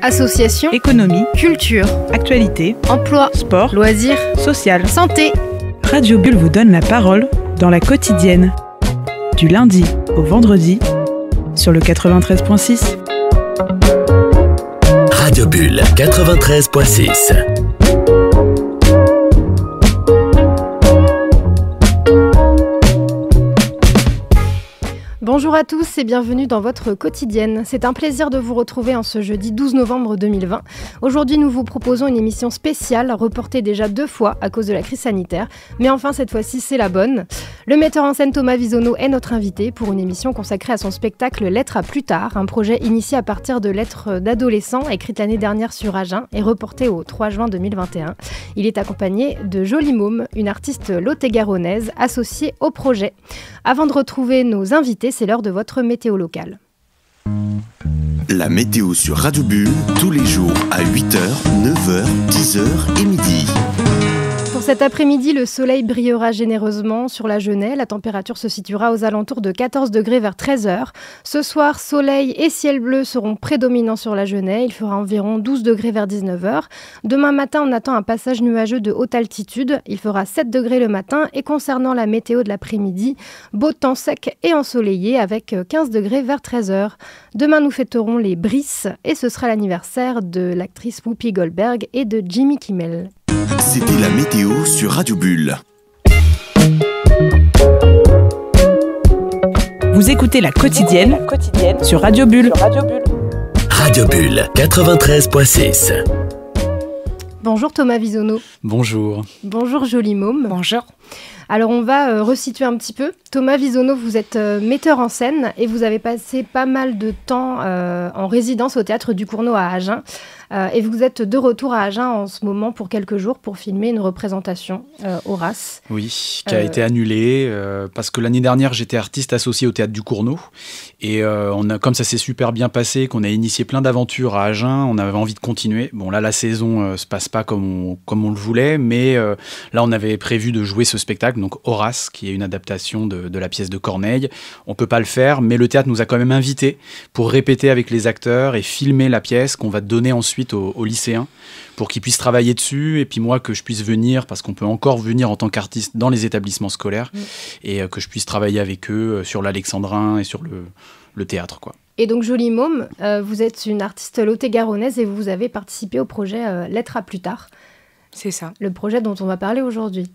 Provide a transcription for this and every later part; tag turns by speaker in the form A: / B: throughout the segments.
A: Association,
B: économie,
A: culture,
B: actualité,
A: emploi,
B: sport,
A: loisirs,
B: social,
A: santé.
B: Radio Bulle vous donne la parole dans la quotidienne. Du lundi au vendredi sur le 93.6.
C: Radio Bulle 93.6.
A: Bonjour à tous et bienvenue dans votre quotidienne. C'est un plaisir de vous retrouver en ce jeudi 12 novembre 2020. Aujourd'hui, nous vous proposons une émission spéciale, reportée déjà 2 fois à cause de la crise sanitaire. Mais enfin, cette fois-ci, c'est la bonne. Le metteur en scène Thomas Wiesonneau est notre invité pour une émission consacrée à son spectacle Lettres à plus tard, un projet initié à partir de lettres d'adolescents écrites l'année dernière sur Agen et reporté au 3 juin 2021. Il est accompagné de Jolie Môme, une artiste lot-et-garonnaise associée au projet. Avant de retrouver nos invités, c'est l'heure de votre météo locale.
C: La météo sur Radio Bulle, tous les jours à 8h, 9h, 10h et midi.
A: Pour cet après-midi, le soleil brillera généreusement sur la Genêt. La température se situera aux alentours de 14 degrés vers 13h. Ce soir, soleil et ciel bleu seront prédominants sur la Genêt. Il fera environ 12 degrés vers 19h. Demain matin, on attend un passage nuageux de haute altitude. Il fera 7 degrés le matin. Et concernant la météo de l'après-midi, beau temps sec et ensoleillé avec 15 degrés vers 13h. Demain, nous fêterons les Brices et ce sera l'anniversaire de l'actrice Whoopi Goldberg et de Jimmy Kimmel.
C: C'était la météo sur Radio Bulle.
B: Vous écoutez la quotidienne sur Radio Bulle.
C: Radio Bulle 93.6.
A: Bonjour Thomas Wiesonneau.
D: Bonjour.
A: Bonjour Jolie Môme.
E: Bonjour.
A: Alors on va resituer un petit peu. Thomas Wiesonneau, vous êtes metteur en scène et vous avez passé pas mal de temps en résidence au Théâtre du Cournot à Agen. Et vous êtes de retour à Agen en ce moment pour quelques jours pour filmer une représentation, Horace.
D: Oui, qui a été annulée parce que l'année dernière, j'étais artiste associé au Théâtre du Cournot. Et comme ça s'est super bien passé, qu'on a initié plein d'aventures à Agen, on avait envie de continuer. Bon, là, la saison se passe pas comme on le voulait, mais là, on avait prévu de jouer ce spectacle, donc Horace, qui est une adaptation de la pièce de Corneille. On peut pas le faire, mais le théâtre nous a quand même invités pour répéter avec les acteurs et filmer la pièce qu'on va donner ensuite aux lycéens pour qu'ils puissent travailler dessus et puis moi que je puisse venir parce qu'on peut encore venir en tant qu'artiste dans les établissements scolaires et que je puisse travailler avec eux sur l'Alexandrin et sur le théâtre quoi.
A: Et donc Jolie Môme, vous êtes une artiste lot-et-garonnaise et vous avez participé au projet Lettres à plus tard.
E: C'est ça.
A: Le projet dont on va parler aujourd'hui.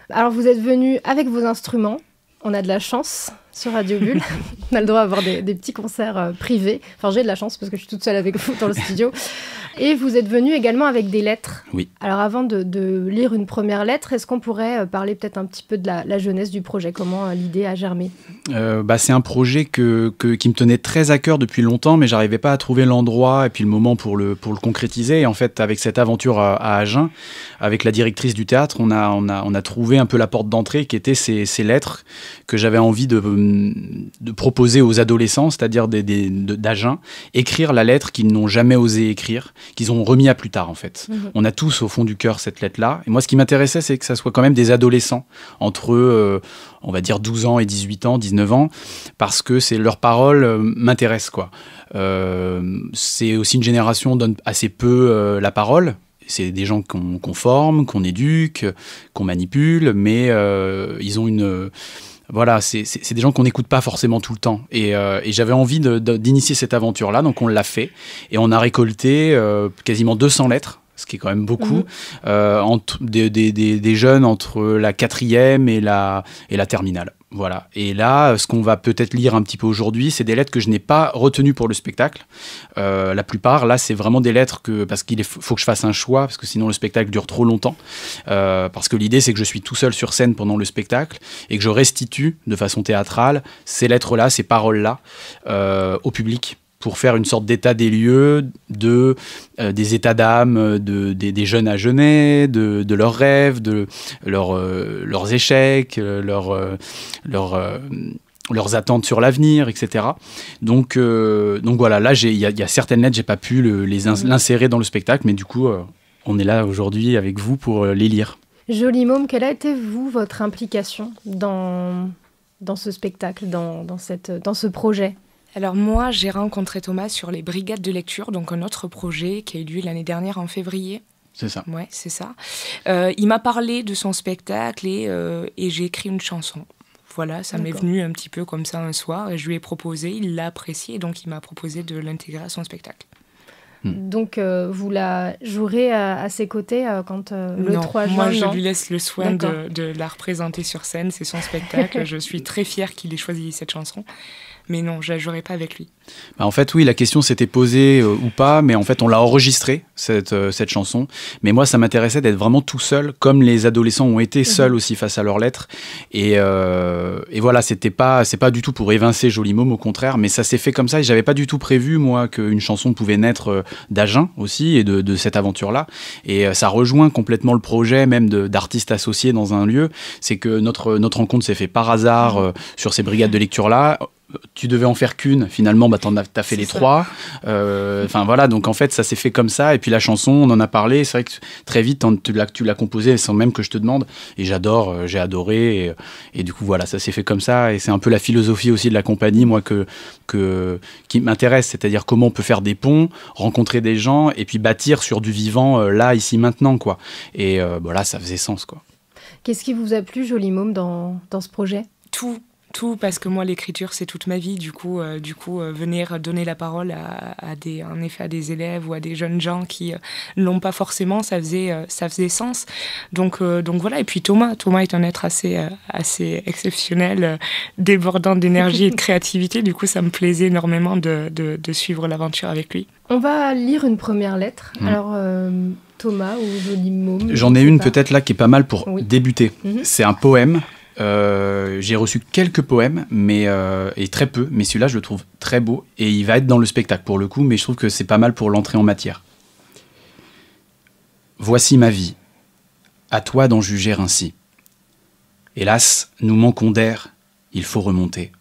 A: Alors vous êtes venu avec vos instruments. On a de la chance sur Radio Bulle. On a le droit d'avoir des petits concerts privés. Enfin, j'ai de la chance parce que je suis toute seule avec vous dans le studio. Et vous êtes venu également avec des lettres.
D: Oui.
A: Alors, avant de lire une première lettre, est-ce qu'on pourrait parler peut-être un petit peu de la jeunesse du projet? Comment l'idée a germé?
D: C'est un projet qui me tenait très à cœur depuis longtemps, mais j'arrivais pas à trouver l'endroit et puis le moment pour le concrétiser. Et en fait, avec cette aventure à Agen, avec la directrice du théâtre, on a trouvé un peu la porte d'entrée qui était ces lettres que j'avais envie de proposer aux adolescents, c'est-à-dire d'Agen, écrire la lettre qu'ils n'ont jamais osé écrire, qu'ils ont remis à plus tard en fait. On a tous au fond du cœur cette lettre-là. Et moi, ce qui m'intéressait, c'est que ça soit quand même des adolescents, entre, on va dire, 12 ans et 18 ans, 19 ans, parce que leurs paroles m'intéressent, quoi. C'est aussi une génération donne assez peu la parole. C'est des gens qu'on forme, qu'on éduque, qu'on manipule, mais ils ont une... Voilà, c'est des gens qu'on n'écoute pas forcément tout le temps. Et j'avais envie d'initier cette aventure-là, donc on l'a fait. Et on a récolté quasiment 200 lettres, ce qui est quand même beaucoup, des jeunes entre la 4e et la terminale. Voilà. Et là, ce qu'on va peut-être lire un petit peu aujourd'hui, c'est des lettres que je n'ai pas retenues pour le spectacle. La plupart, là, c'est vraiment des lettres parce qu'il faut que je fasse un choix, parce que sinon le spectacle dure trop longtemps. Parce que l'idée, c'est que je suis tout seul sur scène pendant le spectacle et que je restitue de façon théâtrale ces lettres-là, ces paroles-là au public, pour faire une sorte d'état des lieux des états d'âme des jeunes agenais, de leurs rêves, de leurs échecs, leurs attentes sur l'avenir, etc. Donc voilà, là, il y a certaines lettres, j'ai pas pu l'insérer dans le spectacle, mais du coup, on est là aujourd'hui avec vous pour les lire.
A: Jolie Môme, quelle a été, votre implication dans ce spectacle, dans ce projet ?
E: Alors moi, j'ai rencontré Thomas sur les brigades de lecture, donc un autre projet qui a eu lieu l'année dernière en février.
D: C'est ça.
E: Ouais, c'est ça. Il m'a parlé de son spectacle et j'ai écrit une chanson. Voilà, ça m'est venu un petit peu comme ça un soir et je lui ai proposé, il l'a apprécié, donc il m'a proposé de l'intégrer à son spectacle.
A: Donc, vous la jouerez à ses côtés quand le 3 juin?
E: Moi, je lui laisse le soin de la représenter sur scène. C'est son spectacle. Je suis très fière qu'il ait choisi cette chanson. Mais non, je ne la jouerai pas avec lui.
D: En fait, oui, la question s'était posée ou pas, mais en fait, on l'a enregistrée, cette chanson. Mais moi, ça m'intéressait d'être vraiment tout seul, comme les adolescents ont été seuls aussi face à leurs lettres. Et voilà, c'est pas du tout pour évincer Joli Môme, au contraire, mais ça s'est fait comme ça. Et j'avais pas du tout prévu, moi, qu'une chanson pouvait naître d'Agen aussi, et de cette aventure-là. Et ça rejoint complètement le projet, même d'artistes associés dans un lieu. C'est que notre rencontre s'est fait par hasard sur ces brigades de lecture-là. Tu devais en faire qu'une, finalement t'as fait les 3. Enfin voilà, donc en fait ça s'est fait comme ça. Et puis la chanson, on en a parlé, c'est vrai que très vite tu l'as composée sans même que je te demande. Et j'ai adoré. Et du coup voilà, ça s'est fait comme ça. Et c'est un peu la philosophie aussi de la compagnie, moi, qui m'intéresse. C'est-à-dire comment on peut faire des ponts, rencontrer des gens et puis bâtir sur du vivant là, ici, maintenant, quoi. Et voilà, ça faisait sens, quoi.
A: Qu'est-ce qui vous a plu, Joli Môme, dans ce projet ?
E: Tout, parce que moi, l'écriture, c'est toute ma vie. Du coup, venir donner la parole à des élèves ou à des jeunes gens qui ne l'ont pas forcément, ça faisait sens. Donc voilà. Et puis Thomas est un être assez exceptionnel, débordant d'énergie et de créativité. Du coup, ça me plaisait énormément de suivre l'aventure avec lui.
A: On va lire une première lettre. Alors, Thomas ou Joli Môme?
D: J'en ai une peut-être là qui est pas mal pour débuter. C'est un poème. J'ai reçu quelques poèmes, et très peu, mais celui-là je le trouve très beau et il va être dans le spectacle pour le coup, mais je trouve que c'est pas mal pour l'entrée en matière. Voici ma vie, à toi d'en juger ainsi. Hélas, nous manquons d'air, il faut remonter.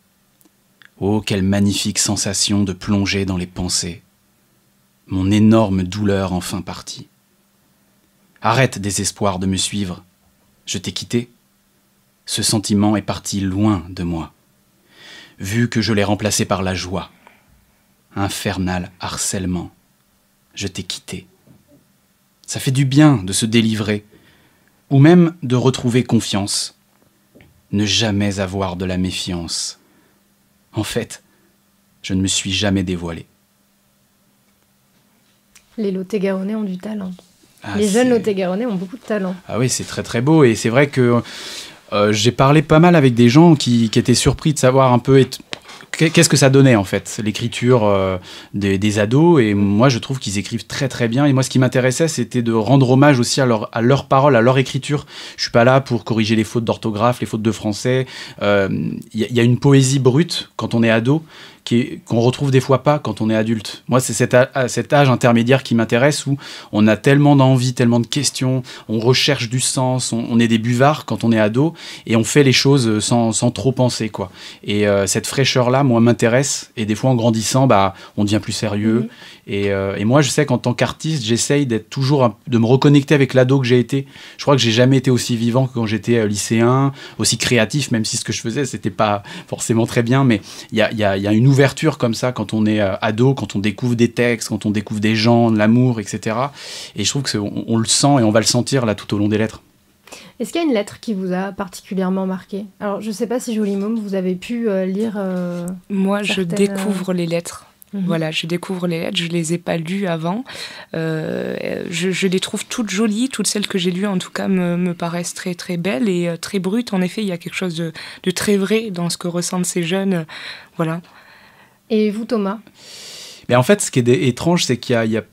D: Oh, quelle magnifique sensation de plonger dans les pensées. Mon énorme douleur enfin partie. Arrête, désespoir, de me suivre. Je t'ai quitté. Ce sentiment est parti loin de moi, vu que je l'ai remplacé par la joie. Infernal harcèlement. Je t'ai quitté. Ça fait du bien de se délivrer, ou même de retrouver confiance. Ne jamais avoir de la méfiance. En fait, je ne me suis jamais dévoilé.
A: Les Lot-et-Garonnais ont du talent. Les jeunes Lot-et-Garonnais ont beaucoup de talent.
D: Ah oui, c'est très très beau, et c'est vrai que j'ai parlé pas mal avec des gens qui étaient surpris de savoir un peu qu'est-ce que ça donnait en fait, l'écriture des ados, et moi je trouve qu'ils écrivent très très bien, et moi ce qui m'intéressait c'était de rendre hommage aussi à leur parole, à leur écriture. Je suis pas là pour corriger les fautes d'orthographe, les fautes de français. Y a une poésie brute quand on est ado qu'on retrouve des fois pas quand on est adulte. Moi, c'est cet âge intermédiaire qui m'intéresse, où on a tellement d'envie, tellement de questions, on recherche du sens, on est des buvards quand on est ado, et on fait les choses sans trop penser, quoi. Et cette fraîcheur-là, moi, m'intéresse, et des fois, en grandissant, on devient plus sérieux. Et moi, je sais qu'en tant qu'artiste, j'essaye d'être toujours de me reconnecter avec l'ado que j'ai été. Je crois que j'ai jamais été aussi vivant que quand j'étais lycéen, aussi créatif, même si ce que je faisais, c'était pas forcément très bien, mais il y a une ouverture comme ça quand on est ado, quand on découvre des textes, quand on découvre des gens, de l'amour, etc. Et je trouve qu'on le sent, et on va le sentir là tout au long des lettres.
A: Est-ce qu'il y a une lettre qui vous a particulièrement marqué ? Alors, je ne sais pas si Joli Môme, vous avez pu lire
E: Moi, je découvre les lettres. Voilà, je découvre les lettres, je ne les ai pas lues avant. Je les trouve toutes jolies, toutes celles que j'ai lues en tout cas me paraissent très très belles et très brutes. En effet, il y a quelque chose de très vrai dans ce que ressentent ces jeunes. Voilà.
A: Et vous, Thomas ?
D: Mais en fait, ce qui est étrange, c'est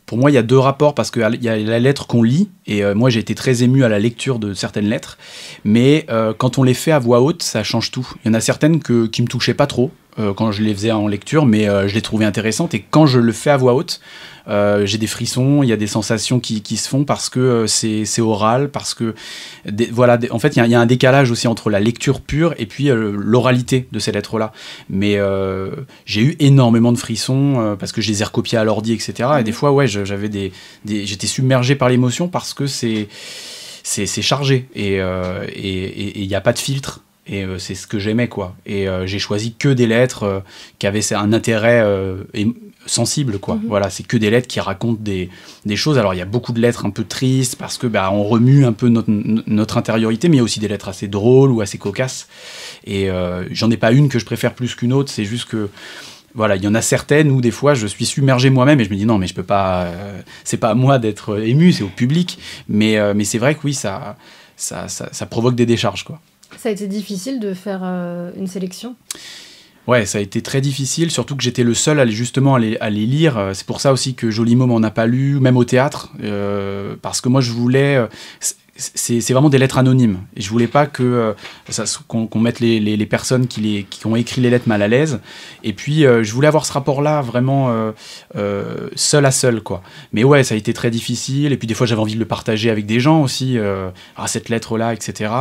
D: pour moi, il y a deux rapports, parce qu'il y a la lettre qu'on lit, et moi, j'ai été très ému à la lecture de certaines lettres, mais quand on les fait à voix haute, ça change tout. Il y en a certaines qui me touchaient pas trop quand je les faisais en lecture, mais je les trouvais intéressantes, et quand je le fais à voix haute, j'ai des frissons, il y a des sensations qui se font parce que c'est oral, parce que en fait il y a un décalage aussi entre la lecture pure et puis l'oralité de ces lettres-là. Mais j'ai eu énormément de frissons parce que je les ai recopiés à l'ordi, etc. Et des fois, ouais, j'étais submergé par l'émotion parce que c'est chargé, et il n'y a pas de filtre. Et c'est ce que j'aimais, quoi. Et j'ai choisi que des lettres qui avaient un intérêt sensible, quoi. Voilà, c'est que des lettres qui racontent des choses. Alors, il y a beaucoup de lettres un peu tristes parce que on remue un peu notre intériorité, mais il y a aussi des lettres assez drôles ou assez cocasses. Et j'en ai pas une que je préfère plus qu'une autre, c'est juste que voilà, il y en a certaines où des fois je suis submergé moi-même et je me dis non, mais je peux pas, c'est pas à moi d'être ému, c'est au public. Mais c'est vrai que oui, ça provoque des décharges, quoi.
A: Ça a été difficile de faire une sélection ?
D: Ouais, ça a été très difficile, surtout que j'étais le seul à les lire. C'est pour ça aussi que Joli Môme m'en a pas lu, même au théâtre, parce que moi je voulais... c'est vraiment des lettres anonymes. Et je voulais pas qu'on mette les personnes qui ont écrit les lettres mal à l'aise. Et puis, je voulais avoir ce rapport-là vraiment seul à seul, quoi. Mais ouais, ça a été très difficile. Et puis, des fois, j'avais envie de le partager avec des gens aussi. Cette lettre-là, etc.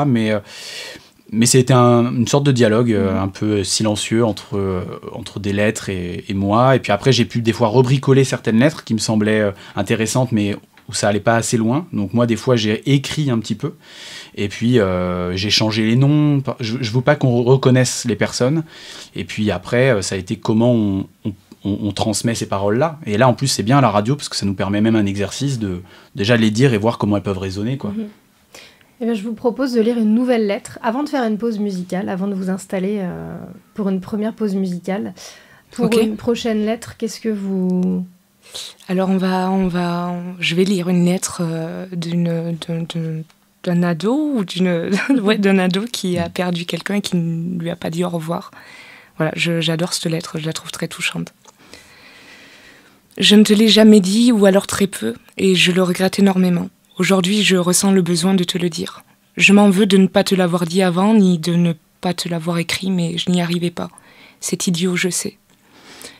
D: Mais c'était une sorte de dialogue un peu silencieux entre des lettres et moi. Et puis après, j'ai pu des fois rebricoler certaines lettres qui me semblaient intéressantes, mais où ça allait pas assez loin. Donc moi, des fois, j'ai écrit un petit peu. Et puis, j'ai changé les noms. Je veux pas qu'on reconnaisse les personnes. Et puis après, ça a été comment on transmet ces paroles-là. Et là, en plus, c'est bien à la radio, parce que ça nous permet même un exercice de déjà les dire et voir comment elles peuvent résonner, quoi.
A: Eh bien, je vous propose de lire une nouvelle lettre avant de faire une pause musicale, avant de vous installer pour une première pause musicale. Pour une prochaine lettre, qu'est-ce que vous...
E: Alors je vais lire une lettre d'un ado ou d'un ado qui a perdu quelqu'un et qui ne lui a pas dit au revoir. Voilà, j'adore cette lettre, je la trouve très touchante. Je ne te l'ai jamais dit, ou alors très peu, et je le regrette énormément. Aujourd'hui, je ressens le besoin de te le dire. Je m'en veux de ne pas te l'avoir dit avant, ni de ne pas te l'avoir écrit, mais je n'y arrivais pas. C'est idiot, je sais.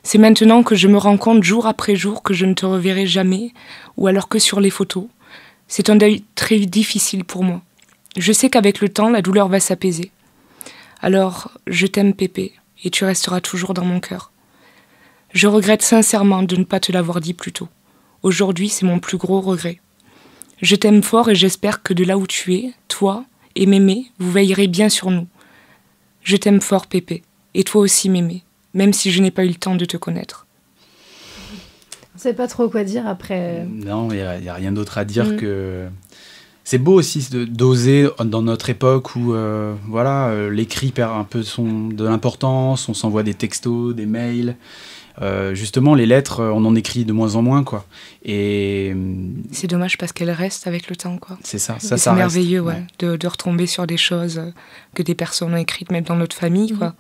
E: C'est maintenant que je me rends compte jour après jour que je ne te reverrai jamais, ou alors que sur les photos. C'est un deuil très difficile pour moi. Je sais qu'avec le temps, la douleur va s'apaiser. Alors, je t'aime, Pépé, et tu resteras toujours dans mon cœur. Je regrette sincèrement de ne pas te l'avoir dit plus tôt. Aujourd'hui, c'est mon plus gros regret. Je t'aime fort et j'espère que de là où tu es, toi et Mémé, vous veillerez bien sur nous. Je t'aime fort, Pépé, et toi aussi, Mémé, même si je n'ai pas eu le temps de te connaître.
A: On ne sait pas trop quoi dire après.
D: Non, il n'y a rien d'autre à dire que... C'est beau aussi d'oser dans notre époque où l'écrit perd un peu de l'importance, on s'envoie des textos, des mails. Justement, les lettres, on en écrit de moins en moins, quoi. Et
E: c'est dommage parce qu'elles restent avec le temps, quoi.
D: C'est ça,
E: c'est merveilleux, ouais. De retomber sur des choses que des personnes ont écrites, même dans notre famille, quoi.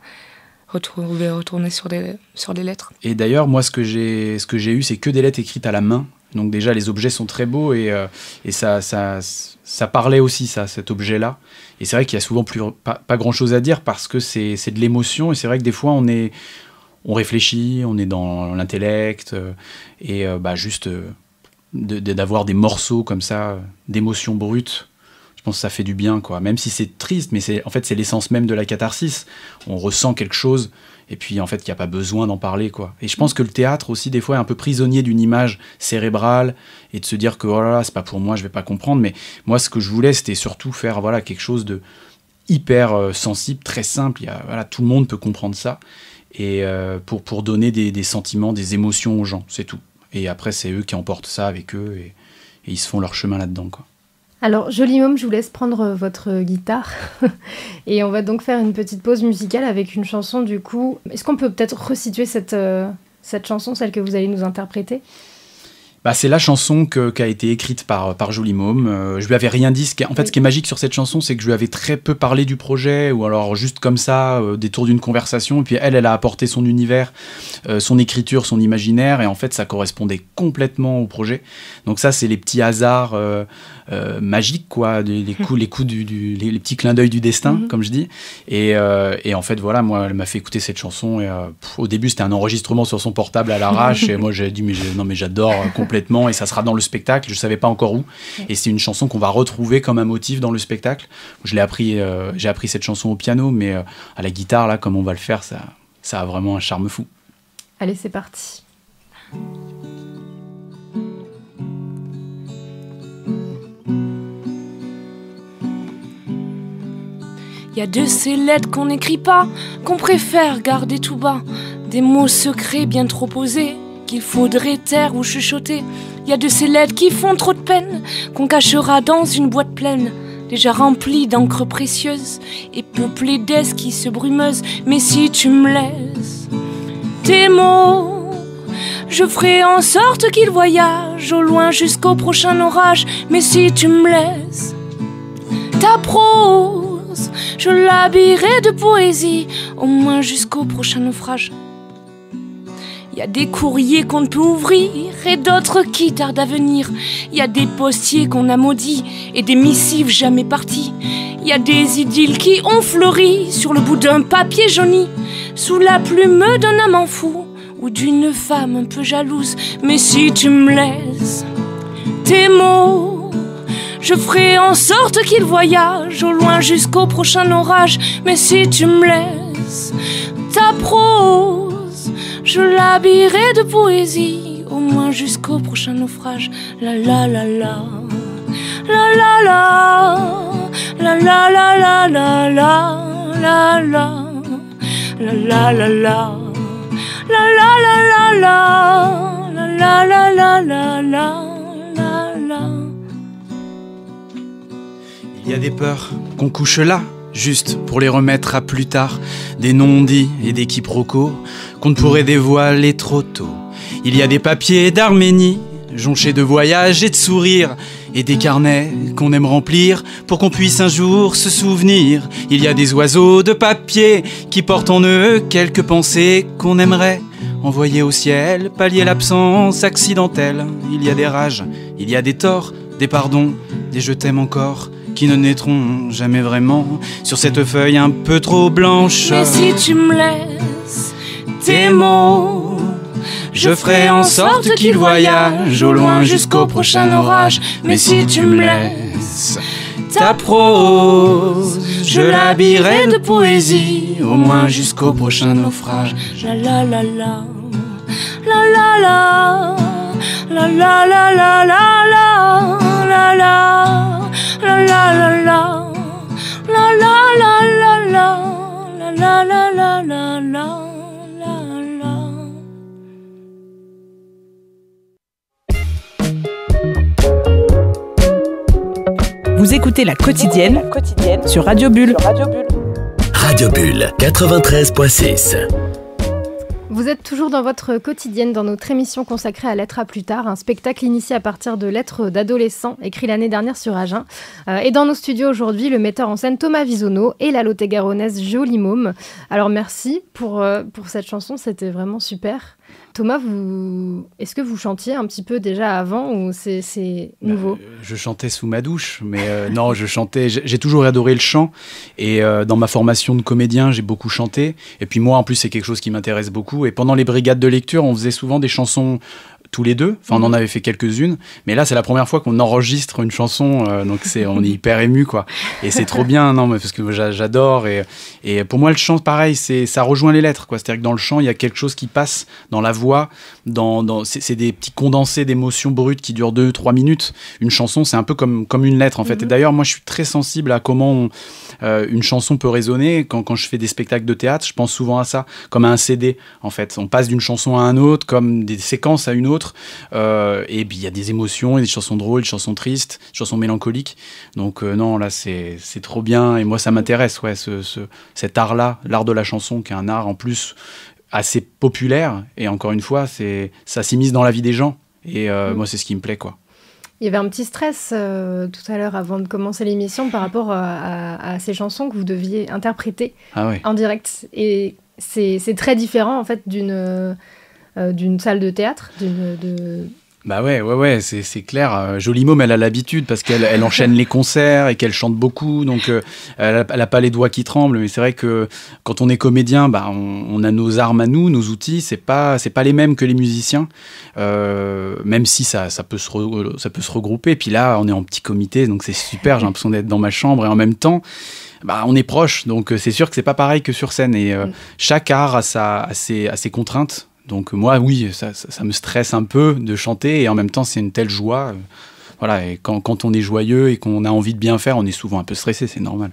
E: Retourner sur des lettres.
D: Et d'ailleurs, moi, ce que j'ai eu, c'est que des lettres écrites à la main. Donc déjà, les objets sont très beaux et ça parlait aussi, cet objet-là. Et c'est vrai qu'il y a souvent pas grand-chose à dire parce que c'est de l'émotion. Et c'est vrai que des fois, on réfléchit, on est dans l'intellect. Juste d'avoir des morceaux comme ça, d'émotions brutes, je pense que ça fait du bien, quoi. Même si c'est triste, mais c'est l'essence même de la catharsis. On ressent quelque chose. Et puis, en fait, il n'y a pas besoin d'en parler, quoi. Et je pense que le théâtre, aussi, des fois, est un peu prisonnier d'une image cérébrale et de se dire que, oh là là, c'est pas pour moi, je vais pas comprendre. Mais moi, ce que je voulais, c'était surtout faire, quelque chose de hyper sensible, très simple. Tout le monde peut comprendre ça. Et pour donner des sentiments, des émotions aux gens, c'est tout. Et après, c'est eux qui emportent ça avec eux et ils se font leur chemin là-dedans, quoi.
A: Alors, Joli Môme, je vous laisse prendre votre guitare et on va donc faire une petite pause musicale avec une chanson du coup. Est-ce qu'on peut peut-être resituer cette chanson, celle que vous allez nous interpréter ?
D: C'est la chanson qui a été écrite par Joli Môme. Je lui avais rien dit. Ce qui est magique sur cette chanson, c'est que je lui avais très peu parlé du projet, ou alors juste comme ça, détour d'une conversation. Et puis elle a apporté son univers, son écriture, son imaginaire, et en fait, ça correspondait complètement au projet. Donc ça, c'est les petits hasards magiques, quoi, les petits clins d'œil du destin, comme je dis. Et en fait, voilà, moi, elle m'a fait écouter cette chanson. Et au début, c'était un enregistrement sur son portable à l'arrache. Et moi, j'ai dit, mais j'adore complètement. Et ça sera dans le spectacle, je savais pas encore où. Et c'est une chanson qu'on va retrouver comme un motif dans le spectacle. J'ai appris cette chanson au piano, mais à la guitare, là, comme on va le faire, ça a vraiment un charme fou.
A: Allez, c'est parti.
E: Y a de ces lettres qu'on n'écrit pas, qu'on préfère garder tout bas. Des mots secrets bien trop posés, qu'il faudrait taire ou chuchoter. Y a de ces lettres qui font trop de peine, qu'on cachera dans une boîte pleine, déjà remplie d'encre précieuse et peuplée d'esquisses brumeuses. Mais si tu me laisses tes mots, je ferai en sorte qu'ils voyagent au loin jusqu'au prochain orage. Mais si tu me laisses ta prose, je l'habillerai de poésie, au moins jusqu'au prochain naufrage. Y a des courriers qu'on ne peut ouvrir et d'autres qui tardent à venir. Y a des postiers qu'on a maudits et des missives jamais parties. Y a des idylles qui ont fleuri sur le bout d'un papier jauni, sous la plume d'un amant fou ou d'une femme un peu jalouse. Mais si tu me laisses tes mots, je ferai en sorte qu'ils voyagent au loin jusqu'au prochain orage. Mais si tu me laisses ta prose, je l'habillerai de poésie, au moins jusqu'au prochain naufrage. La la la la, la la la, la la la la la la la la, la la la la, la la la la la, la la la la la la.
D: Il y a des peurs qu'on couche là, juste pour les remettre à plus tard, des non-dits et des quiproquos qu'on ne pourrait dévoiler trop tôt. Il y a des papiers d'Arménie, jonchés de voyages et de sourires, et des carnets qu'on aime remplir pour qu'on puisse un jour se souvenir. Il y a des oiseaux de papier qui portent en eux quelques pensées qu'on aimerait envoyer au ciel, pallier l'absence accidentelle. Il y a des rages, il y a des torts, des pardons, des je t'aime encore, qui ne naîtront jamais vraiment sur cette feuille un peu trop blanche.
E: Mais si tu me laisses tes mots,
D: je ferai en sorte qu'ils voyagent au loin jusqu'au prochain orage. Mais si tu me laisses ta prose, je l'habillerai de poésie, au moins jusqu'au prochain naufrage.
E: La la la la, la la la, la la la la la la la la. La la la la, la la la la la, la la la la la.
B: Vous écoutez La Quotidienne sur Radio Bulle.
C: Radio Bulle 93.6.
A: Vous êtes toujours dans votre quotidienne, dans notre émission consacrée à Lettres à plus tard, un spectacle initié à partir de lettres d'adolescents, écrit l'année dernière sur Agen. Et dans nos studios aujourd'hui, le metteur en scène Thomas Visonneau et la Lot-et-Garonnaise Jolie Môme. Alors merci pour cette chanson, c'était vraiment super. Thomas, est-ce que vous chantiez un petit peu déjà avant ou c'est nouveau ?
D: Je chantais sous ma douche, mais non, je chantais. J'ai toujours adoré le chant et dans ma formation de comédien, j'ai beaucoup chanté. Et puis moi, en plus, c'est quelque chose qui m'intéresse beaucoup. Et pendant les brigades de lecture, on faisait souvent des chansons tous les deux. Enfin, on en avait fait quelques-unes. Mais là, c'est la première fois qu'on enregistre une chanson. Donc, on est hyper ému, quoi. Et c'est trop bien, non, mais parce que j'adore. Et pour moi, le chant, pareil, ça rejoint les lettres, quoi. C'est-à-dire que dans le chant, il y a quelque chose qui passe dans la voix. C'est des petits condensés d'émotions brutes qui durent 2-3 minutes. Une chanson, c'est un peu comme une lettre, en fait. Et d'ailleurs, moi, je suis très sensible à comment une chanson peut résonner. Quand je fais des spectacles de théâtre, je pense souvent à ça, comme à un CD, en fait. On passe d'une chanson à une autre, comme des séquences à une autre. Et puis il y a des émotions, des chansons drôles, des chansons tristes, des chansons mélancoliques. Donc non, là c'est trop bien. Et moi ça m'intéresse, ouais, cet art-là, l'art de la chanson, qui est un art en plus assez populaire. Et encore une fois, ça s'immisce dans la vie des gens. Et moi c'est ce qui me plaît, quoi.
A: Il y avait un petit stress tout à l'heure avant de commencer l'émission par rapport à ces chansons que vous deviez interpréter en direct. Et c'est très différent en fait d'une salle de théâtre,
D: Bah ouais, c'est clair. Jolie Môme, elle a l'habitude parce qu'elle enchaîne les concerts et qu'elle chante beaucoup, donc elle a pas les doigts qui tremblent. Mais c'est vrai que quand on est comédien, bah on a nos armes à nous, nos outils. C'est pas les mêmes que les musiciens, même si ça peut se regrouper. Et puis là, on est en petit comité, donc c'est super. J'ai l'impression d'être dans ma chambre et en même temps, bah on est proche. Donc c'est sûr que c'est pas pareil que sur scène. Et chaque art a ses contraintes. Donc moi, oui, ça me stresse un peu de chanter et en même temps, c'est une telle joie. Voilà, et quand on est joyeux et qu'on a envie de bien faire, on est souvent un peu stressé, c'est normal.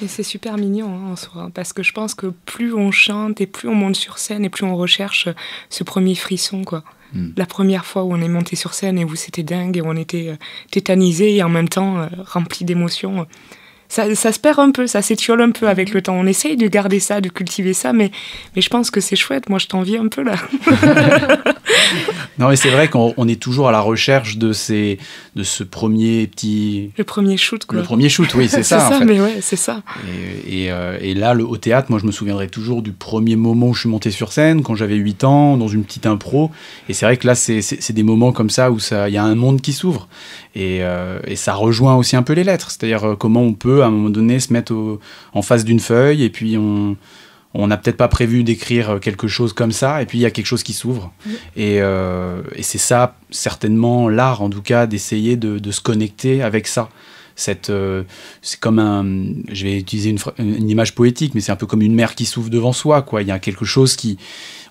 E: Et c'est super mignon en soi, parce que je pense que plus on chante et plus on monte sur scène et plus on recherche ce premier frisson, quoi. La première fois où on est monté sur scène et où c'était dingue et où on était tétanisé et en même temps rempli d'émotions. Ça se perd un peu, ça s'étiole un peu avec le temps. On essaye de garder ça, de cultiver ça, mais je pense que c'est chouette. Moi, je t'envie un peu, là.
D: Non, mais c'est vrai qu'on est toujours à la recherche de ce premier petit...
E: Le premier shoot, quoi.
D: Le premier shoot, oui, c'est ça.
E: C'est ça,
D: en fait.
E: mais ouais, c'est ça.
D: Et là, au théâtre, moi, je me souviendrai toujours du premier moment où je suis monté sur scène, quand j'avais 8 ans, dans une petite impro. Et c'est vrai que là, c'est des moments comme ça où il y a un monde qui s'ouvre. Et ça rejoint aussi un peu les lettres. C'est-à-dire comment on peut, à un moment donné, se mettre en face d'une feuille et puis on n'a peut-être pas prévu d'écrire quelque chose comme ça, et puis il y a quelque chose qui s'ouvre. Et c'est ça, certainement, l'art, en tout cas, d'essayer de se connecter avec ça. C'est comme je vais utiliser une image poétique, mais c'est un peu comme une mer qui s'ouvre devant soi, quoi. Il y a quelque chose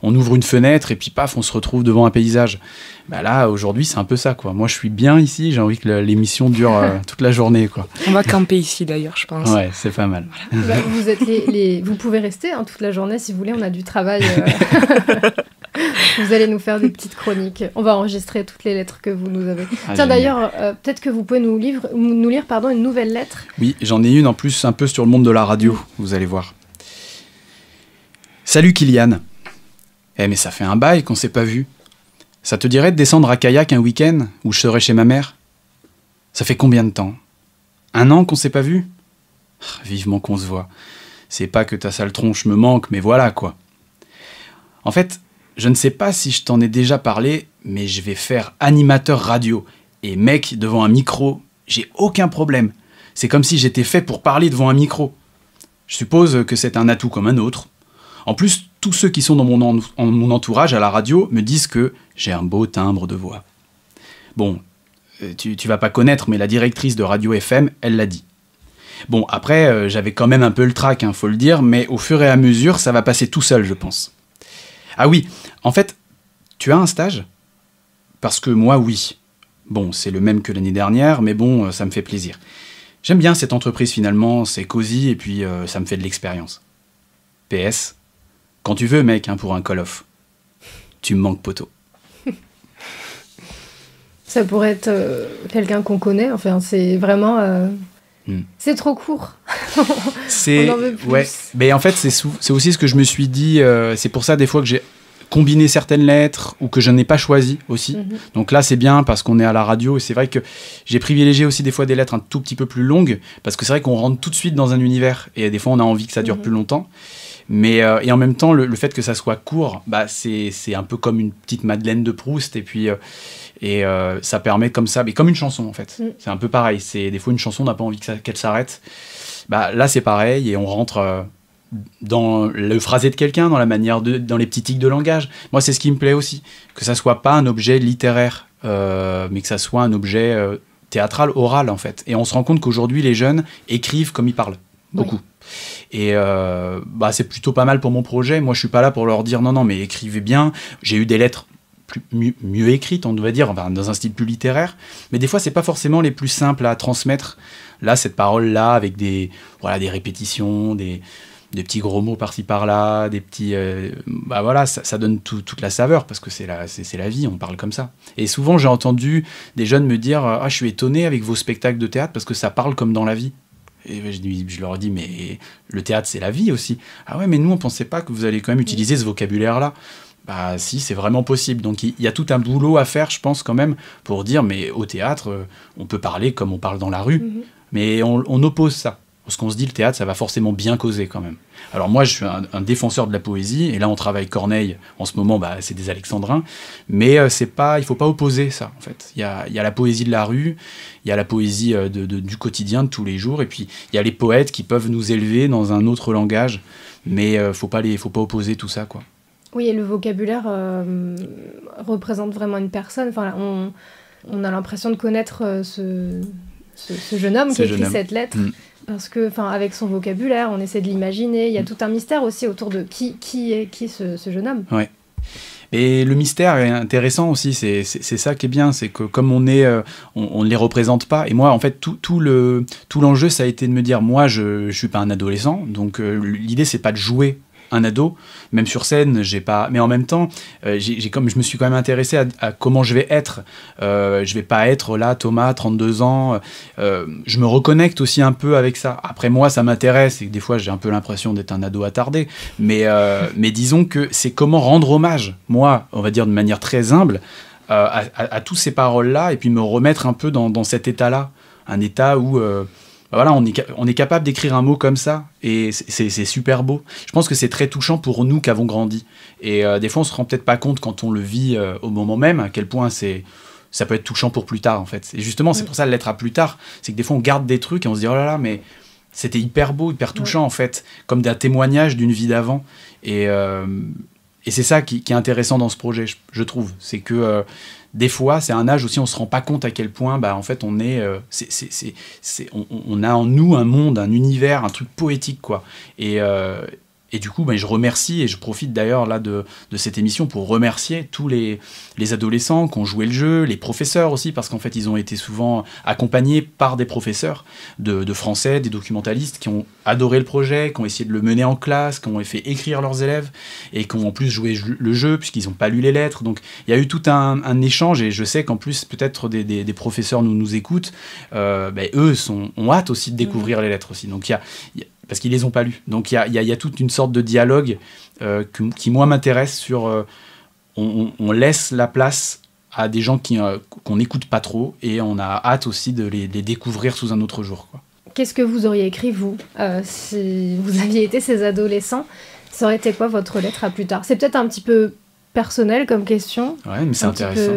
D: on ouvre une fenêtre et puis paf, on se retrouve devant un paysage. Bah là, aujourd'hui, c'est un peu ça, quoi. Moi, je suis bien ici, j'ai envie que l'émission dure toute la journée, quoi.
E: On va camper ici, d'ailleurs, je pense.
D: Ouais, c'est pas mal.
A: Bah, vous êtes vous pouvez rester toute la journée si vous voulez, on a du travail. Vous allez nous faire des petites chroniques. On va enregistrer toutes les lettres que vous nous avez. Tiens, d'ailleurs, peut-être que vous pouvez nous lire une nouvelle lettre.
D: Oui, j'en ai une en plus un peu sur le monde de la radio, vous allez voir. Salut Kylian. Mais ça fait un bail qu'on s'est pas vu. Ça te dirait de descendre à Kayak un week-end où je serai chez ma mère? Ça fait combien de temps? 1 an qu'on s'est pas vu? Vivement qu'on se voit. C'est pas que ta sale tronche me manque, mais voilà quoi. En fait, je ne sais pas si je t'en ai déjà parlé, mais je vais faire animateur radio. Et mec, devant un micro, j'ai aucun problème. C'est comme si j'étais fait pour parler devant un micro. Je suppose que c'est un atout comme un autre. En plus, tous ceux qui sont dans mon entourage à la radio me disent que j'ai un beau timbre de voix. Bon, tu vas pas connaître, mais la directrice de Radio FM, elle l'a dit. Bon, après, j'avais quand même un peu le trac, faut le dire, mais au fur et à mesure, ça va passer tout seul, je pense. Ah oui, en fait, tu as un stage? Parce que moi, oui. Bon, c'est le même que l'année dernière, mais bon, ça me fait plaisir. J'aime bien cette entreprise finalement, c'est cosy et puis ça me fait de l'expérience. PS, quand tu veux mec, pour un call-off, tu me manques poteau.
A: Ça pourrait être quelqu'un qu'on connaît, enfin c'est vraiment... C'est trop court. On en veut plus.
D: Ouais. Mais en fait, c'est aussi ce que je me suis dit, c'est pour ça des fois que j'ai combiné certaines lettres ou que je n'ai pas choisi aussi. Donc là, c'est bien parce qu'on est à la radio et c'est vrai que j'ai privilégié aussi des fois des lettres un tout petit peu plus longues parce que c'est vrai qu'on rentre tout de suite dans un univers et des fois on a envie que ça dure plus longtemps. Mais et en même temps, le fait que ça soit court, c'est un peu comme une petite Madeleine de Proust et puis ça permet comme ça, mais comme une chanson en fait. C'est un peu pareil. C'est des fois une chanson, on n'a pas envie qu'elle s'arrête. Là, c'est pareil et on rentre dans le phrasé de quelqu'un, dans la manière dans les petits tics de langage. Moi, c'est ce qui me plaît aussi, que ça soit pas un objet littéraire, mais que ça soit un objet théâtral, oral en fait. Et on se rend compte qu'aujourd'hui, les jeunes écrivent comme ils parlent, beaucoup. Et c'est plutôt pas mal pour mon projet. Moi, je suis pas là pour leur dire non, mais écrivez bien. J'ai eu des lettres mieux écrites, on va dire, dans un style plus littéraire. Mais des fois, c'est pas forcément les plus simples à transmettre. Là, cette parole-là, avec des répétitions, des petits gros mots par-ci par-là, des petits... ça donne toute la saveur, parce que c'est la vie, on parle comme ça. Et souvent, j'ai entendu des jeunes me dire « Ah, je suis étonné avec vos spectacles de théâtre, parce que ça parle comme dans la vie. » Et je leur dis « Mais le théâtre, c'est la vie aussi. »« Ah ouais, mais nous, on pensait pas que vous allez quand même utiliser ce vocabulaire-là. » Bah si, c'est vraiment possible. Donc il y a tout un boulot à faire, je pense, quand même, pour dire « Mais au théâtre, on peut parler comme on parle dans la rue. » Mais on oppose ça. Parce qu'on se dit, le théâtre, ça va forcément bien causer quand même. Alors moi, je suis un défenseur de la poésie, et là, on travaille Corneille. En ce moment, c'est des alexandrins. Mais il ne faut pas opposer ça, en fait. Il y a la poésie de la rue, il y a la poésie du quotidien, de tous les jours, et puis il y a les poètes qui peuvent nous élever dans un autre langage. Mais il ne faut pas opposer tout ça, quoi.
A: Oui, et le vocabulaire représente vraiment une personne. Enfin, on a l'impression de connaître ce jeune homme qui écrit cette lettre. Parce que, avec son vocabulaire, on essaie de l'imaginer. Il y a tout un mystère aussi autour de qui est ce jeune homme.
D: Ouais. Et le mystère est intéressant aussi, c'est ça qui est bien, c'est que comme on ne les représente pas, et moi en fait tout l'enjeu ça a été de me dire, moi je suis pas un adolescent, donc l'idée c'est pas de jouer un ado, même sur scène, j'ai pas, mais en même temps, je me suis quand même intéressé à comment je vais être. Je vais pas être là, Thomas, 32 ans. Je me reconnecte aussi un peu avec ça. Après moi, ça m'intéresse et des fois, j'ai un peu l'impression d'être un ado attardé. Mais disons que c'est comment rendre hommage, moi, on va dire de manière très humble, à toutes ces paroles-là et puis me remettre un peu dans cet état-là, un état où voilà, on est capable d'écrire un mot comme ça et c'est super beau. Je pense que c'est très touchant pour nous qui avons grandi. Et des fois, on se rend peut-être pas compte quand on le vit au moment même à quel point ça peut être touchant pour plus tard en fait. Et justement, c'est pour ça l'être à plus tard. C'est que des fois, on garde des trucs et on se dit oh là là, mais c'était hyper beau, hyper touchant en fait, comme des témoignages d'une vie d'avant. Et c'est ça qui est intéressant dans ce projet, je trouve. C'est que des fois, c'est un âge aussi, on se rend pas compte à quel point, en fait, on a en nous un monde, un univers, un truc poétique, quoi. Et du coup, je remercie, et je profite d'ailleurs là de cette émission pour remercier tous les adolescents qui ont joué le jeu, les professeurs aussi, parce qu'en fait, ils ont été souvent accompagnés par des professeurs de français, des documentalistes qui ont adoré le projet, qui ont essayé de le mener en classe, qui ont fait écrire leurs élèves, et qui ont en plus joué le jeu, puisqu'ils n'ont pas lu les lettres. Donc, il y a eu tout un échange, et je sais qu'en plus, peut-être des professeurs nous écoutent, eux ont hâte aussi de découvrir les lettres aussi. Donc, parce qu'ils les ont pas lus. Donc il y a toute une sorte de dialogue qui moi m'intéresse sur on laisse la place à des gens qu'on n'écoute pas trop et on a hâte aussi de les découvrir sous un autre jour, quoi.
A: Qu'est-ce que vous auriez écrit vous si vous aviez été ces adolescents? Ça aurait été quoi votre lettre à plus tard? C'est peut-être un petit peu personnel comme question.
D: Ouais, mais c'est intéressant.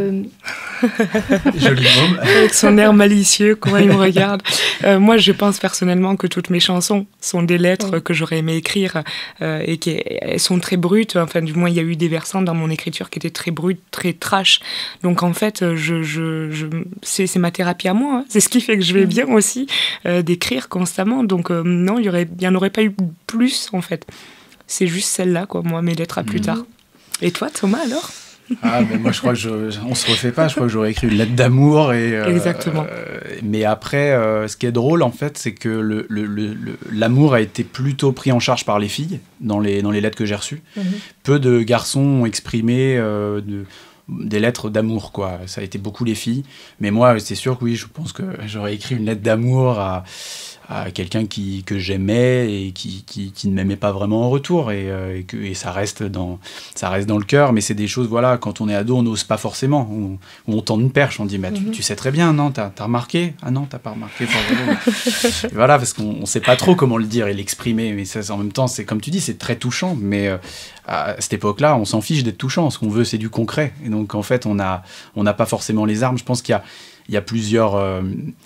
D: Joli mot.
E: Avec son air malicieux, comment il me regarde. Moi, je pense personnellement que toutes mes chansons sont des lettres que j'aurais aimé écrire et elles sont très brutes. Enfin, du moins, il y a eu des versants dans mon écriture qui étaient très brutes, très trash. Donc, en fait, c'est ma thérapie à moi. Hein. C'est ce qui fait que je vais bien aussi d'écrire constamment. Donc, non, il n'y en aurait pas eu plus, en fait. C'est juste celle-là, quoi, moi, mes lettres à plus tard. Et toi, Thomas, alors?
D: Moi, je crois que on se refait pas. Je crois que j'aurais écrit une lettre d'amour.
E: Exactement.
D: Mais après, ce qui est drôle, en fait, c'est que l'amour a été plutôt pris en charge par les filles dans les lettres que j'ai reçues. Peu de garçons ont exprimé des lettres d'amour, quoi. Ça a été beaucoup les filles. Mais moi, c'est sûr que oui, je pense que j'aurais écrit une lettre d'amour à quelqu'un que j'aimais et qui ne m'aimait pas vraiment en retour et ça reste dans le cœur, mais c'est des choses, voilà, quand on est ado on n'ose pas forcément, on tend une perche, on dit mais tu sais très bien, non, t'as remarqué, ah non t'as pas remarqué, voilà, parce qu'on sait pas trop comment le dire et l'exprimer, mais ça, en même temps c'est comme tu dis, c'est très touchant, mais à cette époque-là on s'en fiche d'être touchant, ce qu'on veut c'est du concret, et donc en fait on n'a pas forcément les armes. Je pense qu'il y a plusieurs...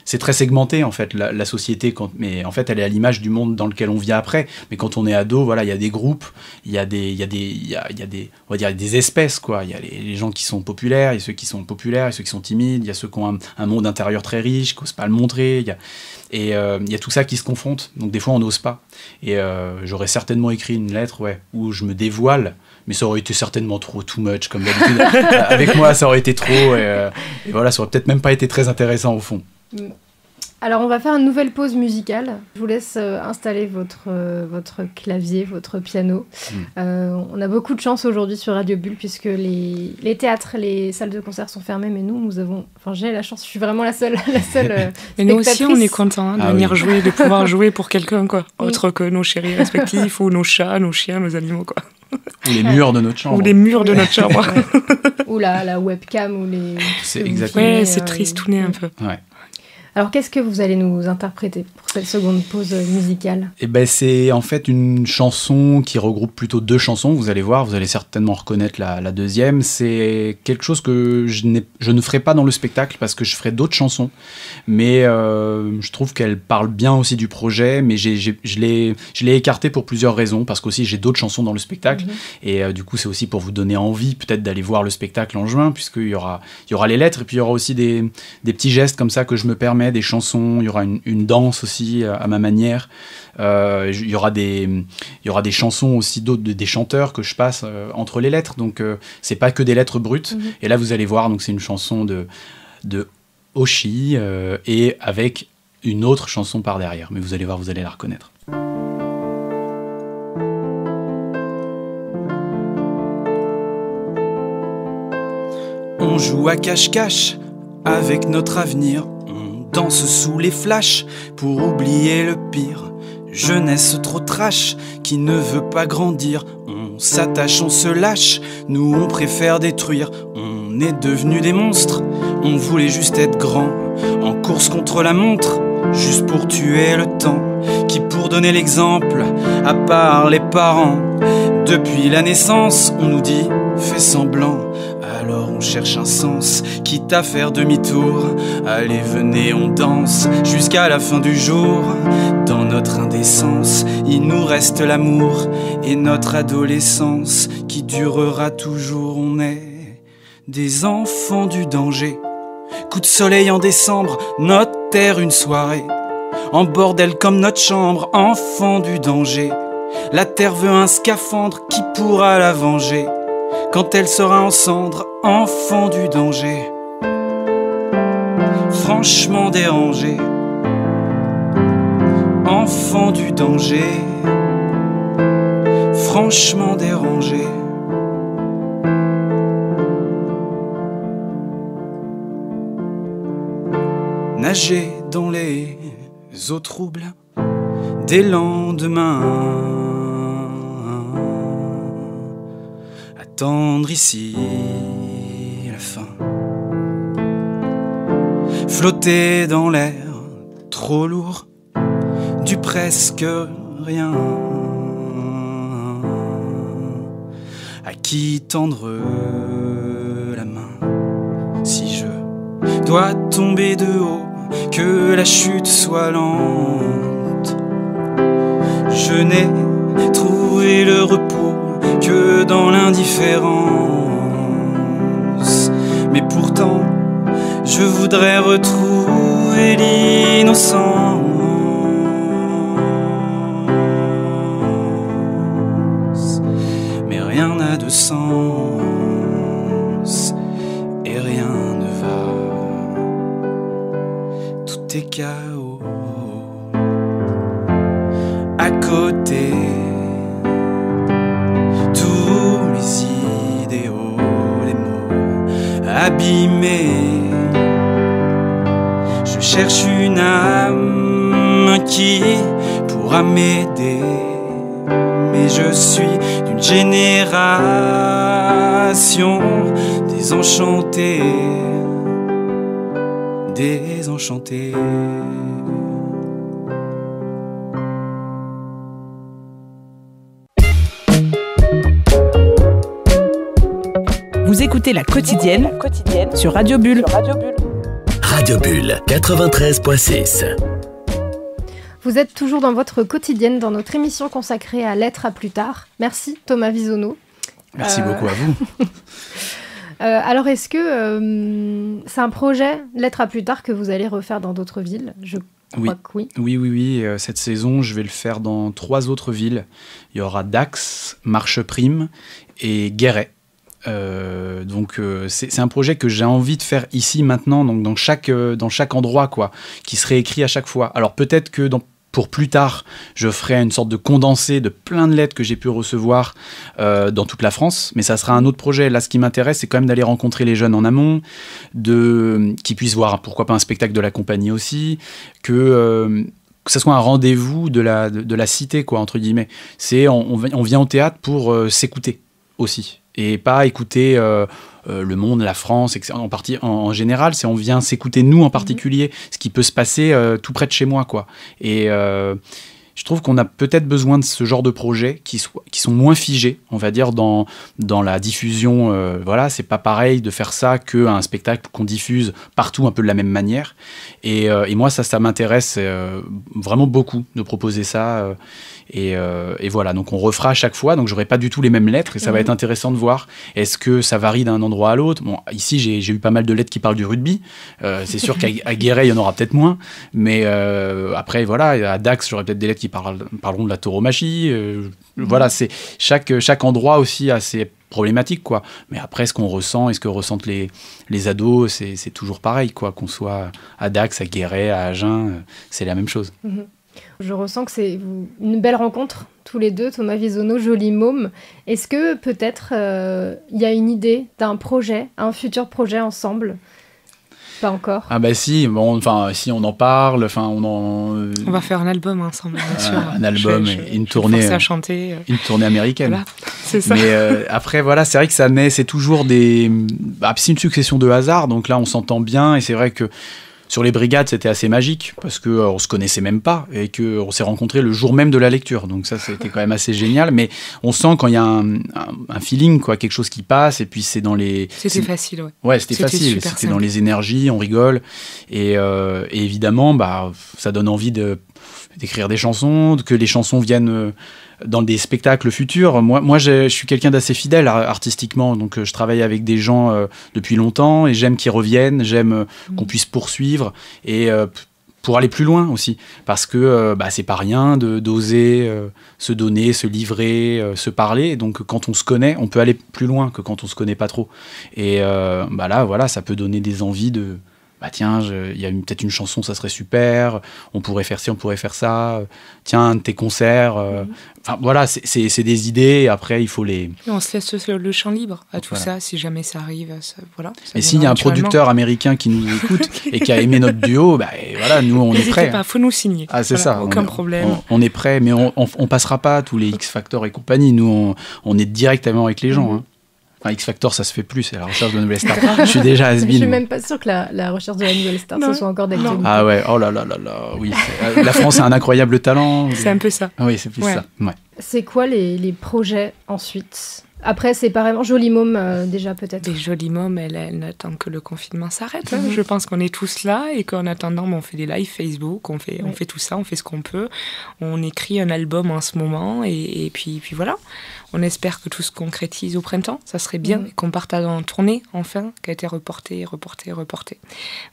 D: c'est très segmenté, en fait, la société, mais en fait, elle est à l'image du monde dans lequel on vit après. Mais quand on est ado, voilà, il y a des groupes, il y a on va dire, des espèces, quoi. Il y a les gens qui sont populaires, il y a ceux qui sont populaires, il y a ceux qui sont timides, il y a ceux qui ont un monde intérieur très riche, qui n'osent pas le montrer, il y a tout ça qui se confronte. Donc, des fois, on n'ose pas. Et j'aurais certainement écrit une lettre, où je me dévoile, mais ça aurait été certainement trop too much, comme d'habitude. Avec moi, ça aurait été trop, et voilà, ça aurait peut-être même pas été très intéressant au fond.
A: Alors on va faire une nouvelle pause musicale. Je vous laisse installer votre clavier, votre piano. On a beaucoup de chance aujourd'hui sur Radio Bulle puisque les théâtres, les salles de concert sont fermées, mais j'ai la chance, je suis vraiment la seule
E: Et nous aussi on est contents de venir jouer, de pouvoir jouer pour quelqu'un, quoi, autre que nos chéris respectifs ou nos chats, nos chiens, nos animaux, quoi.
D: Ou les murs de notre chambre.
E: Ou les murs de notre chambre.
A: Ou la webcam ou les...
D: C'est exactement.
E: Ouais, c'est tristouné un peu.
D: Ouais.
A: Alors, qu'est-ce que vous allez nous interpréter pour cette seconde pause musicale ?
D: C'est en fait une chanson qui regroupe plutôt deux chansons. Vous allez voir, vous allez certainement reconnaître la deuxième. C'est quelque chose que je ne ferai pas dans le spectacle parce que je ferai d'autres chansons. Mais je trouve qu'elle parle bien aussi du projet. Mais je l'ai écartée pour plusieurs raisons. Parce qu'aussi, j'ai d'autres chansons dans le spectacle. Et du coup, c'est aussi pour vous donner envie peut-être d'aller voir le spectacle en juin, puisqu'il y aura les lettres. Et puis, il y aura aussi des petits gestes comme ça que je me permets permet, des chansons, il y aura une danse aussi à ma manière. Il y aura des chansons aussi d'autres, des chanteurs que je passe entre les lettres. Donc c'est pas que des lettres brutes. Et là vous allez voir, donc c'est une chanson de Oshi et avec une autre chanson par derrière. Mais vous allez voir, vous allez la reconnaître.
F: On joue à cache-cache avec notre avenir. On danse sous les flashs pour oublier le pire. Jeunesse trop trash qui ne veut pas grandir. On s'attache, on se lâche, nous on préfère détruire. On est devenus des monstres, on voulait juste être grand. En course contre la montre, juste pour tuer le temps. Qui pour donner l'exemple, à part les parents. Depuis la naissance, on nous dit, fais semblant. Alors on cherche un sens, quitte à faire demi-tour. Allez venez on danse, jusqu'à la fin du jour. Dans notre indécence, il nous reste l'amour. Et notre adolescence, qui durera toujours. On est des enfants du danger. Coup de soleil en décembre, notre terre une soirée. En bordel comme notre chambre, enfants du danger. La terre veut un scaphandre, qui pourra la venger quand elle sera en cendres, enfant du danger. Franchement dérangé, enfant du danger. Franchement dérangé. Nager dans les eaux troubles des lendemains. Attendre ici la fin. Flotter dans l'air trop lourd du presque rien. À qui tendre la main si je dois tomber de haut, que la chute soit lente. Je n'ai trouvé le repos que dans l'indifférence. Mais pourtant, je voudrais retrouver l'innocence. Mais rien n'a de sens et rien ne va. Tout est chaos à côté. Abîmé, je cherche une âme qui pourra m'aider. Mais je suis d'une génération désenchantée, désenchantée.
B: Vous écoutez La Quotidienne sur Radio Bulle.
C: Radio Bulle 93.6.
A: Vous êtes toujours dans votre quotidienne, dans notre émission consacrée à Lettres à plus tard. Merci Thomas Visonneau.
D: Merci beaucoup à vous.
A: Alors est-ce que c'est un projet Lettres à plus tard que vous allez refaire dans d'autres villes ? Je crois que oui.
D: Oui. Cette saison, je vais le faire dans 3 autres villes. Il y aura Dax, Marcheprime et Guéret. Donc c'est un projet que j'ai envie de faire ici maintenant, donc dans chaque endroit quoi, qui serait écrit à chaque fois. Alors peut-être que pour plus tard, je ferai une sorte de condensé de plein de lettres que j'ai pu recevoir dans toute la France, mais ça sera un autre projet. Là, ce qui m'intéresse, c'est quand même d'aller rencontrer les jeunes en amont, qu'ils puissent voir, pourquoi pas un spectacle de la compagnie aussi, que ce soit un rendez-vous de la cité, quoi, entre guillemets. On vient au théâtre pour s'écouter aussi. Et pas écouter le monde, la France, en général, on vient s'écouter nous en particulier, ce qui peut se passer tout près de chez moi, quoi. Et je je trouve qu'on a peut-être besoin de ce genre de projets qui sont moins figés, on va dire, dans la diffusion. Voilà, c'est pas pareil de faire ça qu'un spectacle qu'on diffuse partout un peu de la même manière. Et moi, ça m'intéresse vraiment beaucoup de proposer ça. Et voilà, donc on refera à chaque fois, donc j'aurai pas du tout les mêmes lettres et ça va être intéressant de voir est-ce que ça varie d'un endroit à l'autre. Bon, ici j'ai eu pas mal de lettres qui parlent du rugby, c'est sûr qu'à Guéret il y en aura peut-être moins, mais après voilà, à Dax j'aurai peut-être des lettres qui parleront de la tauromachie. Voilà, c'est chaque endroit aussi a ses problématiques, quoi. Mais après, ce qu'on ressent et ce que ressentent les ados, c'est toujours pareil, quoi. Qu'on soit à Dax, à Guéret, à Agen, c'est la même chose.
A: Je ressens que c'est une belle rencontre, tous les deux, Thomas Visonneau, Joli Môme. Est-ce que peut-être il y a une idée d'un projet, un futur projet ensemble ? Pas encore.
D: Ah bah si, bon, enfin si on en parle, enfin
E: on va faire un album ensemble, bien sûr.
D: Un album et une tournée.
E: À chanter.
D: Une tournée américaine.
E: Voilà, c'est ça.
D: Mais après voilà, c'est vrai que ça naît, c'est toujours c'est une succession de hasards. Donc là, on s'entend bien et c'est vrai que sur les brigades, c'était assez magique parce que on se connaissait même pas et que on s'est rencontrés le jour même de la lecture. Donc ça, c'était quand même assez génial. Mais on sent quand il y a un feeling, quoi, quelque chose qui passe. Et puis c'est dans les.
E: C'était facile, ouais.
D: Ouais, c'était facile. C'était dans les énergies, on rigole et évidemment, bah, ça donne envie d'écrire des chansons, que les chansons viennent dans des spectacles futurs. Moi je suis quelqu'un d'assez fidèle artistiquement, donc je travaille avec des gens depuis longtemps et j'aime qu'ils reviennent, j'aime qu'on puisse poursuivre et pour aller plus loin aussi, parce que c'est pas rien d'oser se donner, se livrer, se parler. Donc quand on se connaît, on peut aller plus loin que quand on se connaît pas trop. Et là, voilà, ça peut donner des envies de tiens, il y a peut-être une chanson, ça serait super, on pourrait faire ci, on pourrait faire ça, tiens, un de tes concerts. Enfin, voilà, c'est des idées, et après, il faut les...
E: Et on se laisse le champ libre à tout ça, si jamais ça arrive, voilà.
D: Et s'il y a un producteur américain qui nous écoute et qui a aimé notre duo, voilà, nous, on est prêts.
E: N'hésitez pas, faut nous signer.
D: Ah, c'est
E: voilà,
D: ça.
E: Aucun problème.
D: On est prêts, mais on passera pas tous les X-Factor et compagnie. Nous, on est directement avec les gens, hein. Enfin, X-Factor, ça se fait plus, c'est la recherche de la nouvelle star. Je suis déjà has-been.
A: Je suis même pas sûre que la recherche de la nouvelle star, ce soit encore d'actualité.
D: Ah ouais, oh là là là là, oui. La France a un incroyable talent.
E: C'est un peu ça.
D: Oui, c'est plus ça. Ouais.
A: C'est quoi les projets ensuite ? Après, séparément, Joli Môme, déjà peut-être.
E: Des Joli Môme, elle n'attend que le confinement s'arrête. Je pense qu'on est tous là et qu'en attendant, on fait des lives Facebook, on fait tout ça, on fait ce qu'on peut. On écrit un album en ce moment et puis voilà. On espère que tout se concrétise au printemps, ça serait bien, et qu'on parte en tournée, enfin, qui a été reportée.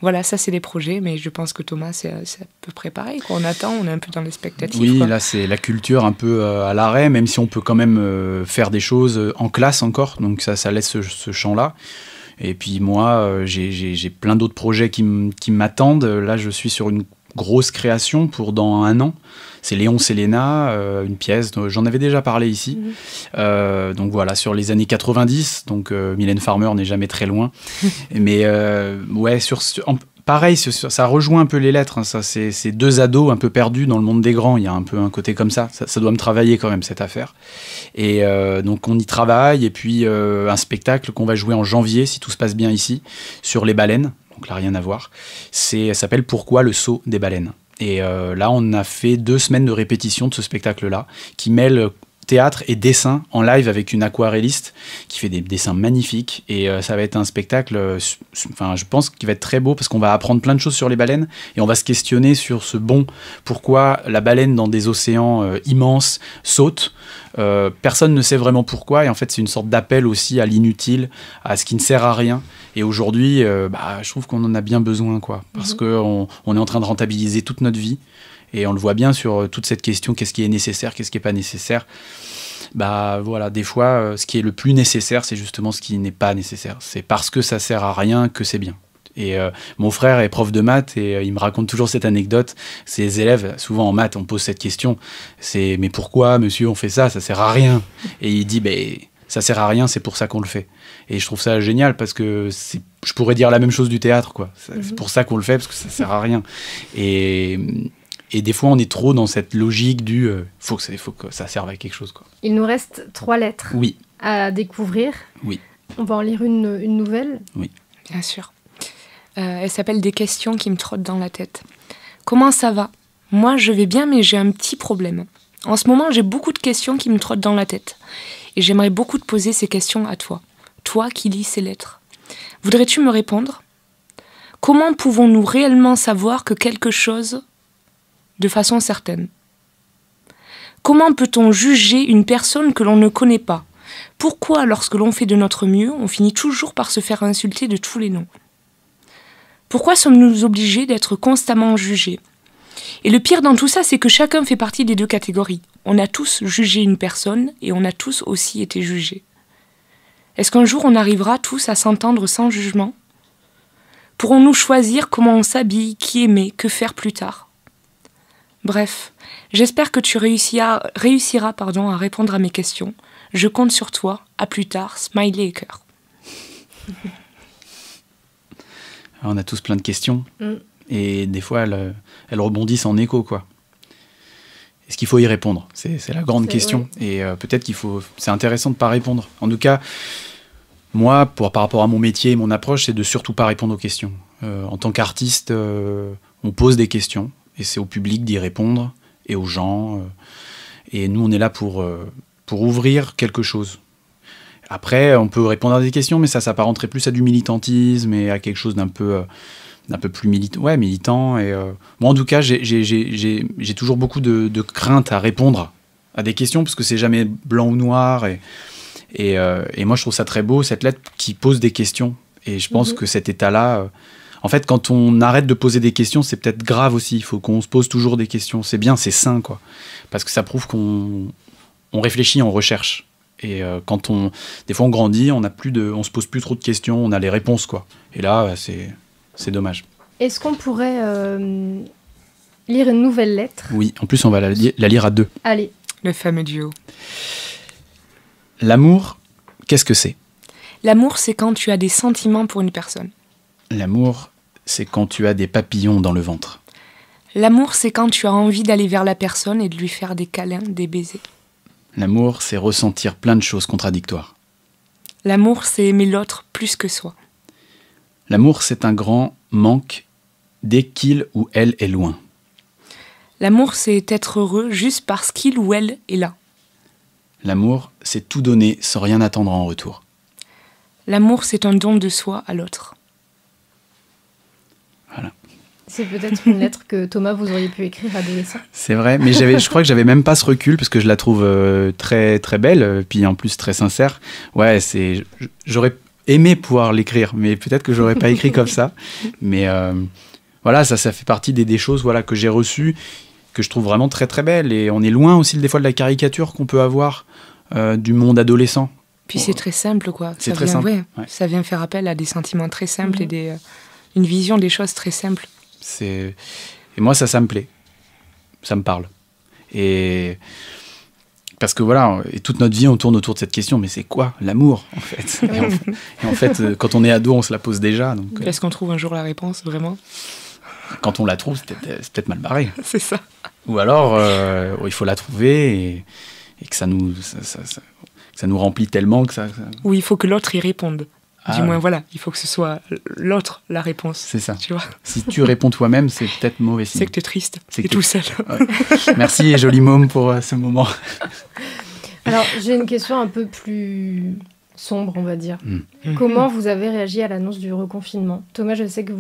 E: Voilà, ça c'est les projets, mais je pense que Thomas, c'est à peu près pareil, quoi. On attend, on est un peu dans l'expectative.
D: Oui,
E: quoi.
D: Là c'est la culture un peu à l'arrêt, même si on peut quand même faire des choses en classe encore, donc ça laisse ce champ-là. Et puis moi, j'ai plein d'autres projets qui m'attendent. Là, je suis sur une grosse création pour dans 1 an. C'est Léon Selena, une pièce, j'en avais déjà parlé ici. Donc voilà, sur les années 90, donc Mylène Farmer n'est jamais très loin. Mais ouais, pareil, ça rejoint un peu les lettres, hein, ça, c'est 2 ados un peu perdus dans le monde des grands, il y a un peu un côté comme ça doit me travailler quand même cette affaire. Et donc on y travaille, et puis un spectacle qu'on va jouer en janvier, si tout se passe bien ici, sur les baleines, donc là rien à voir, ça s'appelle Pourquoi le saut des baleines. Et là on a fait 2 semaines de répétition de ce spectacle-là, qui mêle théâtre et dessin en live avec une aquarelliste qui fait des dessins magnifiques, et ça va être un spectacle, je pense qu'il va être très beau parce qu'on va apprendre plein de choses sur les baleines et on va se questionner sur pourquoi la baleine dans des océans immenses saute. Personne ne sait vraiment pourquoi, et en fait c'est une sorte d'appel aussi à l'inutile, à ce qui ne sert à rien. Et aujourd'hui, je trouve qu'on en a bien besoin, quoi, parce qu'on est en train de rentabiliser toute notre vie. Et on le voit bien sur toute cette question, qu'est-ce qui est nécessaire, qu'est-ce qui n'est pas nécessaire. Voilà, des fois, ce qui est le plus nécessaire, c'est justement ce qui n'est pas nécessaire. C'est parce que ça sert à rien que c'est bien. Et mon frère est prof de maths et il me raconte toujours cette anecdote. Ses élèves, souvent en maths, on pose cette question. Mais pourquoi, monsieur, on fait ça ? Ça sert à rien. Et il dit, ça sert à rien, c'est pour ça qu'on le fait. Et je trouve ça génial parce que je pourrais dire la même chose du théâtre, quoi. C'est pour ça qu'on le fait, parce que ça sert à rien. Et des fois, on est trop dans cette logique du faut que ça serve à quelque chose, quoi.
A: Il nous reste 3 lettres à découvrir.
D: Oui.
A: On va en lire une nouvelle.
D: Oui.
E: Bien sûr. Elle s'appelle Des questions qui me trottent dans la tête. Comment ça va ? Moi, je vais bien, mais j'ai un petit problème. En ce moment, j'ai beaucoup de questions qui me trottent dans la tête. Et j'aimerais beaucoup te poser ces questions à toi. Toi qui lis ces lettres. Voudrais-tu me répondre ? Comment pouvons-nous réellement savoir que quelque chose de façon certaine ? Comment peut-on juger une personne que l'on ne connaît pas ? Pourquoi, lorsque l'on fait de notre mieux, on finit toujours par se faire insulter de tous les noms ? Pourquoi sommes-nous obligés d'être constamment jugés ? Et le pire dans tout ça, c'est que chacun fait partie des 2 catégories. On a tous jugé une personne et on a tous aussi été jugés. Est-ce qu'un jour on arrivera tous à s'entendre sans jugement ? Pourrons-nous choisir comment on s'habille, qui aimer, que faire plus tard ? Bref, j'espère que tu réussiras à répondre à mes questions. Je compte sur toi. À plus tard, smiley et cœur.
D: On a tous plein de questions. Et des fois, elles rebondissent en écho, quoi. Est-ce qu'il faut y répondre ? C'est la grande question. Ouais. Et peut-être c'est intéressant de ne pas répondre. En tout cas, moi, par rapport à mon métier et mon approche, c'est de surtout pas répondre aux questions. En tant qu'artiste, on pose des questions et c'est au public d'y répondre et aux gens. Et nous, on est là pour ouvrir quelque chose. Après, on peut répondre à des questions, mais ça s'apparenterait plus à du militantisme et à quelque chose d'un peu plus militant. Et moi, en tout cas, j'ai toujours beaucoup de crainte à répondre à des questions parce que c'est jamais blanc ou noir. Et moi, je trouve ça très beau, cette lettre qui pose des questions. Et je pense que cet état-là... en fait, quand on arrête de poser des questions, c'est peut-être grave aussi. Il faut qu'on se pose toujours des questions. C'est bien, c'est sain, quoi. Parce que ça prouve qu'on réfléchit, on recherche. Et des fois, on grandit, on se pose plus trop de questions, on a les réponses, quoi. Et là, c'est dommage.
A: Est-ce qu'on pourrait lire une nouvelle lettre ?
D: Oui, en plus, on va la lire à 2.
A: Allez.
E: Le fameux duo.
D: L'amour, qu'est-ce que c'est ?
E: L'amour, c'est quand tu as des sentiments pour une personne.
D: L'amour, c'est quand tu as des papillons dans le ventre.
E: L'amour, c'est quand tu as envie d'aller vers la personne et de lui faire des câlins, des baisers.
D: L'amour, c'est ressentir plein de choses contradictoires.
E: L'amour, c'est aimer l'autre plus que soi.
D: L'amour, c'est un grand manque dès qu'il ou elle est loin.
E: L'amour, c'est être heureux juste parce qu'il ou elle est là.
D: L'amour, c'est tout donner sans rien attendre en retour.
E: L'amour, c'est un don de soi à l'autre.
D: Voilà.
A: C'est peut-être une lettre que Thomas, vous auriez pu écrire adolescent.
D: C'est vrai, mais je crois que j'avais même pas ce recul parce que je la trouve très très belle, puis en plus très sincère. Ouais, j'aurais aimé pouvoir l'écrire, mais peut-être que j'aurais pas écrit comme ça. Mais voilà, ça fait partie des choses que j'ai reçues, que je trouve vraiment très très belles. Et on est loin aussi des fois de la caricature qu'on peut avoir du monde adolescent.
E: Puis c'est très simple, quoi.
D: C'est très simple.
E: Ouais. Ça vient faire appel à des sentiments très simples et une vision des choses très simples.
D: Et moi, ça me plaît. Ça me parle. Et parce que voilà, et toute notre vie, on tourne autour de cette question, mais c'est quoi l'amour, en fait ? Et en fait, quand on est ado, on se la pose déjà. Donc,
E: est-ce qu'on trouve un jour la réponse, vraiment ?
D: Quand on la trouve, c'est peut-être mal barré.
E: C'est ça.
D: Ou alors, il faut la trouver et que ça nous remplit tellement que ça...
E: Ou il faut que l'autre y réponde. Du moins, voilà, il faut que ce soit l'autre la réponse.
D: C'est ça.
E: Tu vois ?
D: Si tu réponds toi-même, c'est peut-être mauvais signe.
E: C'est que t'es triste, t'es tout seul.
D: Ouais. Merci et joli môme pour ce moment.
A: Alors, j'ai une question un peu plus sombre, on va dire. Comment vous avez réagi à l'annonce du reconfinement ? Thomas, je sais que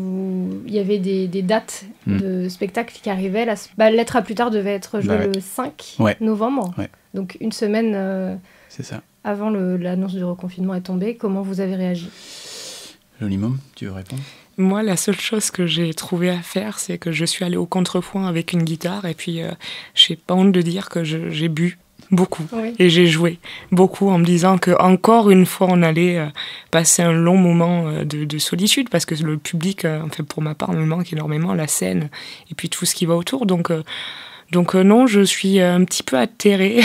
A: il y avait des dates de spectacles qui arrivaient. Lettre à plus tard devait être jouée le 5 novembre. Ouais. Donc, une semaine...
D: c'est ça.
A: Avant l'annonce du reconfinement est tombée, comment vous avez réagi ?
D: Joli môme, tu veux répondre ?
E: Moi, la seule chose que j'ai trouvé à faire, c'est que je suis allée au contrepoint avec une guitare et puis j'ai pas honte de dire que j'ai bu beaucoup et j'ai joué beaucoup en me disant qu'encore une fois, on allait passer un long moment de solitude parce que le public, enfin pour ma part, me manque énormément, la scène et puis tout ce qui va autour. Donc non, je suis un petit peu atterrée.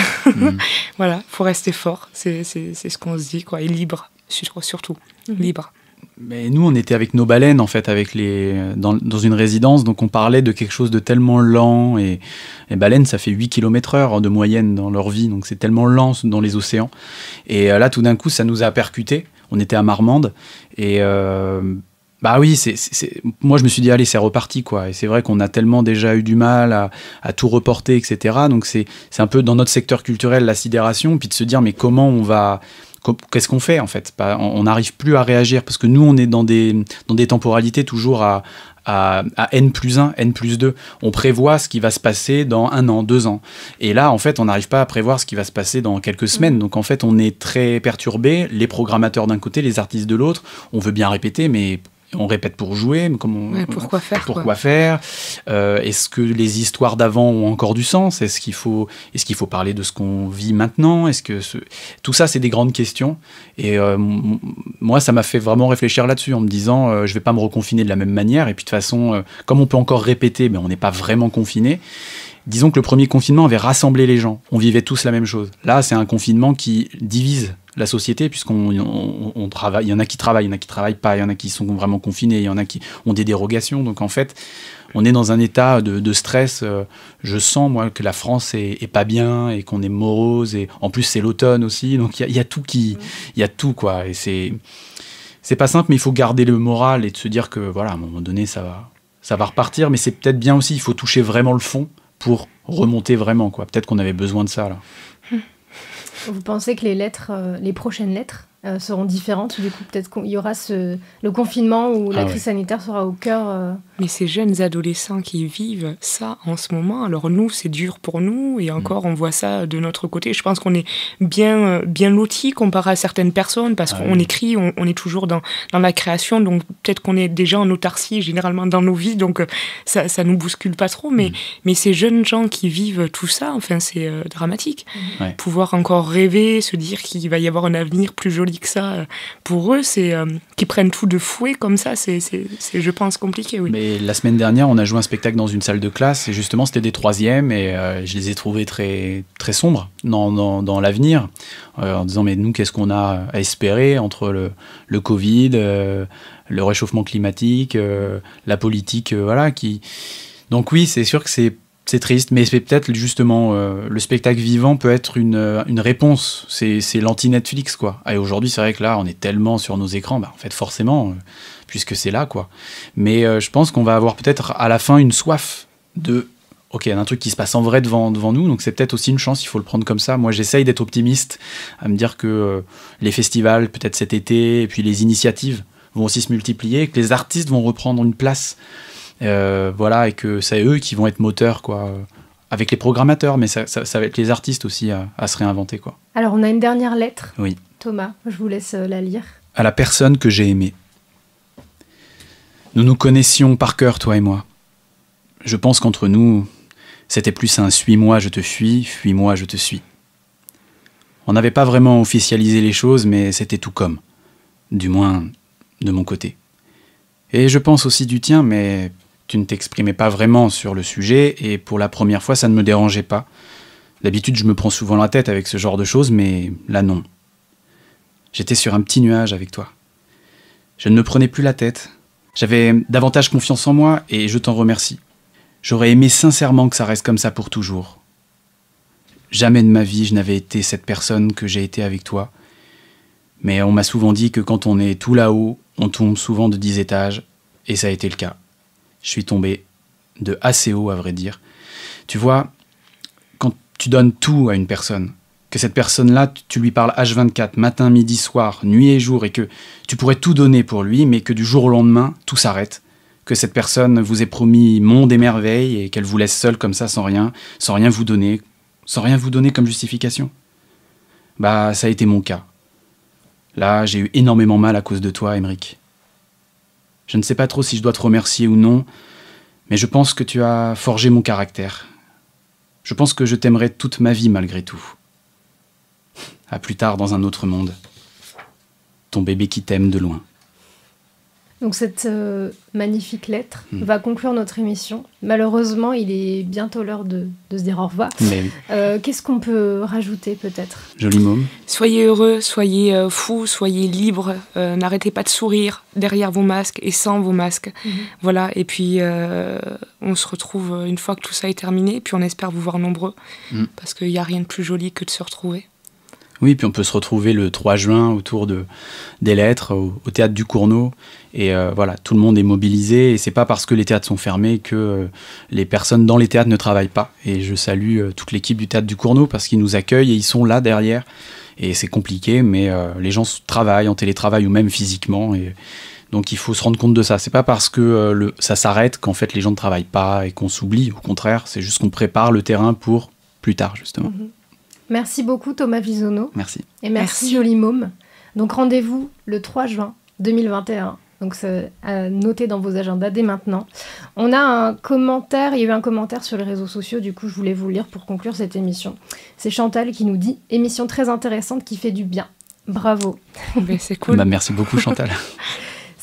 E: Voilà, faut rester fort. C'est ce qu'on se dit, quoi. Et libre, surtout. Libre.
D: Mais nous, on était avec nos baleines, en fait, dans une résidence. Donc, on parlait de quelque chose de tellement lent. Et les baleines, ça fait 8 km/h de moyenne dans leur vie. Donc, c'est tellement lent dans les océans. Et là, tout d'un coup, ça nous a percuté. On était à Marmande. Et Bah oui, moi je me suis dit, allez, c'est reparti, quoi. Et c'est vrai qu'on a tellement déjà eu du mal à tout reporter, etc. Donc c'est un peu dans notre secteur culturel la sidération, puis de se dire, mais qu'est-ce qu'on fait, en fait? On n'arrive plus à réagir, parce que nous, on est dans des temporalités toujours à N+1, N+2. On prévoit ce qui va se passer dans 1 an, 2 ans. Et là, en fait, on n'arrive pas à prévoir ce qui va se passer dans quelques semaines. Donc, en fait, on est très perturbé. Les programmateurs d'un côté, les artistes de l'autre. On veut bien répéter, mais on répète pour jouer.
E: Pourquoi faire?
D: Pourquoi faire? Est-ce que les histoires d'avant ont encore du sens? Est-ce qu'il faut parler de ce qu'on vit maintenant? Tout ça, c'est des grandes questions. Et moi, ça m'a fait vraiment réfléchir là-dessus en me disant, je vais pas me reconfiner de la même manière. Et puis de toute façon, comme on peut encore répéter, mais on n'est pas vraiment confiné. Disons que le premier confinement avait rassemblé les gens. On vivait tous la même chose. Là, c'est un confinement qui divise la société, puisqu'on travaille. Il y en a qui travaillent, il y en a qui travaillent pas, il y en a qui sont vraiment confinés, il y en a qui ont des dérogations. Donc en fait, on est dans un état de stress. Je sens, moi, que la France est pas bien et qu'on est morose. Et en plus, c'est l'automne aussi. Donc il y a tout il y a tout, quoi. Et c'est pas simple, mais il faut garder le moral et de se dire que, voilà, à un moment donné, ça va repartir. Mais c'est peut-être bien aussi, il faut toucher vraiment le fond pour remonter vraiment, quoi. Peut-être qu'on avait besoin de ça, là.
A: Vous pensez que les prochaines lettres seront différentes? Du coup, peut-être qu'il y aura le confinement où la crise sanitaire sera au cœur.
E: Mais ces jeunes adolescents qui vivent ça en ce moment, alors nous, c'est dur pour nous, et encore, on voit ça de notre côté. Je pense qu'on est bien lotis comparé à certaines personnes, parce qu'on écrit, on est toujours dans la création, donc peut-être qu'on est déjà en autarcie, généralement dans nos vies, donc ça nous bouscule pas trop, mais ces jeunes gens qui vivent tout ça, enfin, c'est dramatique. Pouvoir encore rêver, se dire qu'il va y avoir un avenir plus joli que ça, pour eux, c'est qu'ils prennent tout de fouet comme ça, c'est je pense, compliqué, oui.
D: Mais la semaine dernière, on a joué un spectacle dans une salle de classe, et justement, c'était des 3e, et je les ai trouvés très, très sombres dans l'avenir, en disant, mais nous, qu'est-ce qu'on a à espérer entre le Covid, le réchauffement climatique, la politique, voilà, Donc oui, c'est sûr que c'est triste, mais c'est peut-être justement le spectacle vivant peut être une réponse. C'est l'anti-Netflix, quoi. Et aujourd'hui, c'est vrai que là, on est tellement sur nos écrans, en fait, forcément, puisque c'est là, quoi. Mais je pense qu'on va avoir peut-être à la fin une soif d'un truc qui se passe en vrai devant nous, donc c'est peut-être aussi une chance, il faut le prendre comme ça. Moi, j'essaye d'être optimiste, à me dire que les festivals, peut-être cet été, et puis les initiatives vont aussi se multiplier, que les artistes vont reprendre une place. Voilà, et que c'est eux qui vont être moteurs, quoi, avec les programmateurs, mais ça va être les artistes aussi à se réinventer, quoi.
A: Alors, on a une dernière lettre.
D: Oui.
A: Thomas, je vous laisse la lire.
D: À la personne que j'ai aimée. Nous nous connaissions par cœur, toi et moi. Je pense qu'entre nous, c'était plus un « suis-moi, je te fuis, fuis-moi, je te suis ». On n'avait pas vraiment officialisé les choses, mais c'était tout comme. Du moins, de mon côté. Et je pense aussi du tien, mais tu ne t'exprimais pas vraiment sur le sujet, et pour la première fois, ça ne me dérangeait pas. D'habitude, je me prends souvent la tête avec ce genre de choses, mais là, non. J'étais sur un petit nuage avec toi. Je ne me prenais plus la tête. J'avais davantage confiance en moi, et je t'en remercie. J'aurais aimé sincèrement que ça reste comme ça pour toujours. Jamais de ma vie, je n'avais été cette personne que j'ai été avec toi. Mais on m'a souvent dit que quand on est tout là-haut, on tombe souvent de 10 étages, et ça a été le cas. Je suis tombé de assez haut, à vrai dire. Tu vois, quand tu donnes tout à une personne, que cette personne-là, tu lui parles H24, matin, midi, soir, nuit et jour, et que tu pourrais tout donner pour lui, mais que du jour au lendemain, tout s'arrête, que cette personne vous ait promis monde et merveille, et qu'elle vous laisse seule comme ça, sans rien vous donner comme justification. Bah, ça a été mon cas. Là, j'ai eu énormément mal à cause de toi, Aymeric. Je ne sais pas trop si je dois te remercier ou non, mais je pense que tu as forgé mon caractère. Je pense que je t'aimerai toute ma vie malgré tout. À plus tard dans un autre monde. Ton bébé qui t'aime de loin.
A: Donc cette magnifique lettre va conclure notre émission. Malheureusement, il est bientôt l'heure de se dire au revoir. Mais... qu'est-ce qu'on peut rajouter peut-être?
D: Joli môme.
E: Soyez heureux, soyez fous, soyez libres. N'arrêtez pas de sourire derrière vos masques et sans vos masques. Voilà, et puis on se retrouve une fois que tout ça est terminé. Puis on espère vous voir nombreux. Parce qu'il n'y a rien de plus joli que de se retrouver.
D: Oui, puis on peut se retrouver le 3 juin autour des lettres au théâtre du Cournot. Et voilà, tout le monde est mobilisé. Et c'est pas parce que les théâtres sont fermés que les personnes dans les théâtres ne travaillent pas. Et je salue toute l'équipe du théâtre du Cournot parce qu'ils nous accueillent et ils sont là derrière. Et c'est compliqué, mais les gens travaillent en télétravail ou même physiquement. Et donc il faut se rendre compte de ça. C'est pas parce que ça s'arrête qu'en fait les gens ne travaillent pas et qu'on s'oublie. Au contraire, c'est juste qu'on prépare le terrain pour plus tard, justement.
A: Mmh. Merci beaucoup Thomas Visonneau.
D: Merci.
A: Et merci Jolie Môme. Donc rendez-vous le 3 juin 2021. Donc c'est à noter dans vos agendas dès maintenant. On a un commentaire, il y a eu un commentaire sur les réseaux sociaux, du coup je voulais vous lire pour conclure cette émission. C'est Chantal qui nous dit « Émission très intéressante qui fait du bien. Bravo ».
E: C'est cool.
D: Merci beaucoup Chantal.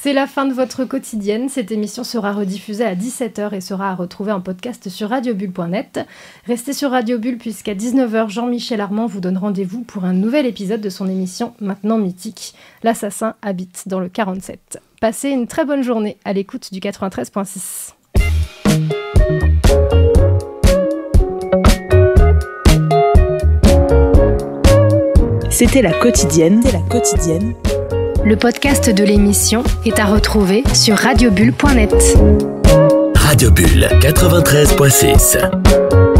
A: C'est la fin de votre quotidienne. Cette émission sera rediffusée à 17h et sera à retrouver en podcast sur radiobulle.net. Restez sur Radio Bulle puisqu'à 19h, Jean-Michel Armand vous donne rendez-vous pour un nouvel épisode de son émission maintenant mythique. L'assassin habite dans le 47. Passez une très bonne journée à l'écoute du 93.6.
B: C'était La Quotidienne.
A: Le podcast de l'émission est à retrouver sur radiobulle.net.
C: Radio Bulle 93.6.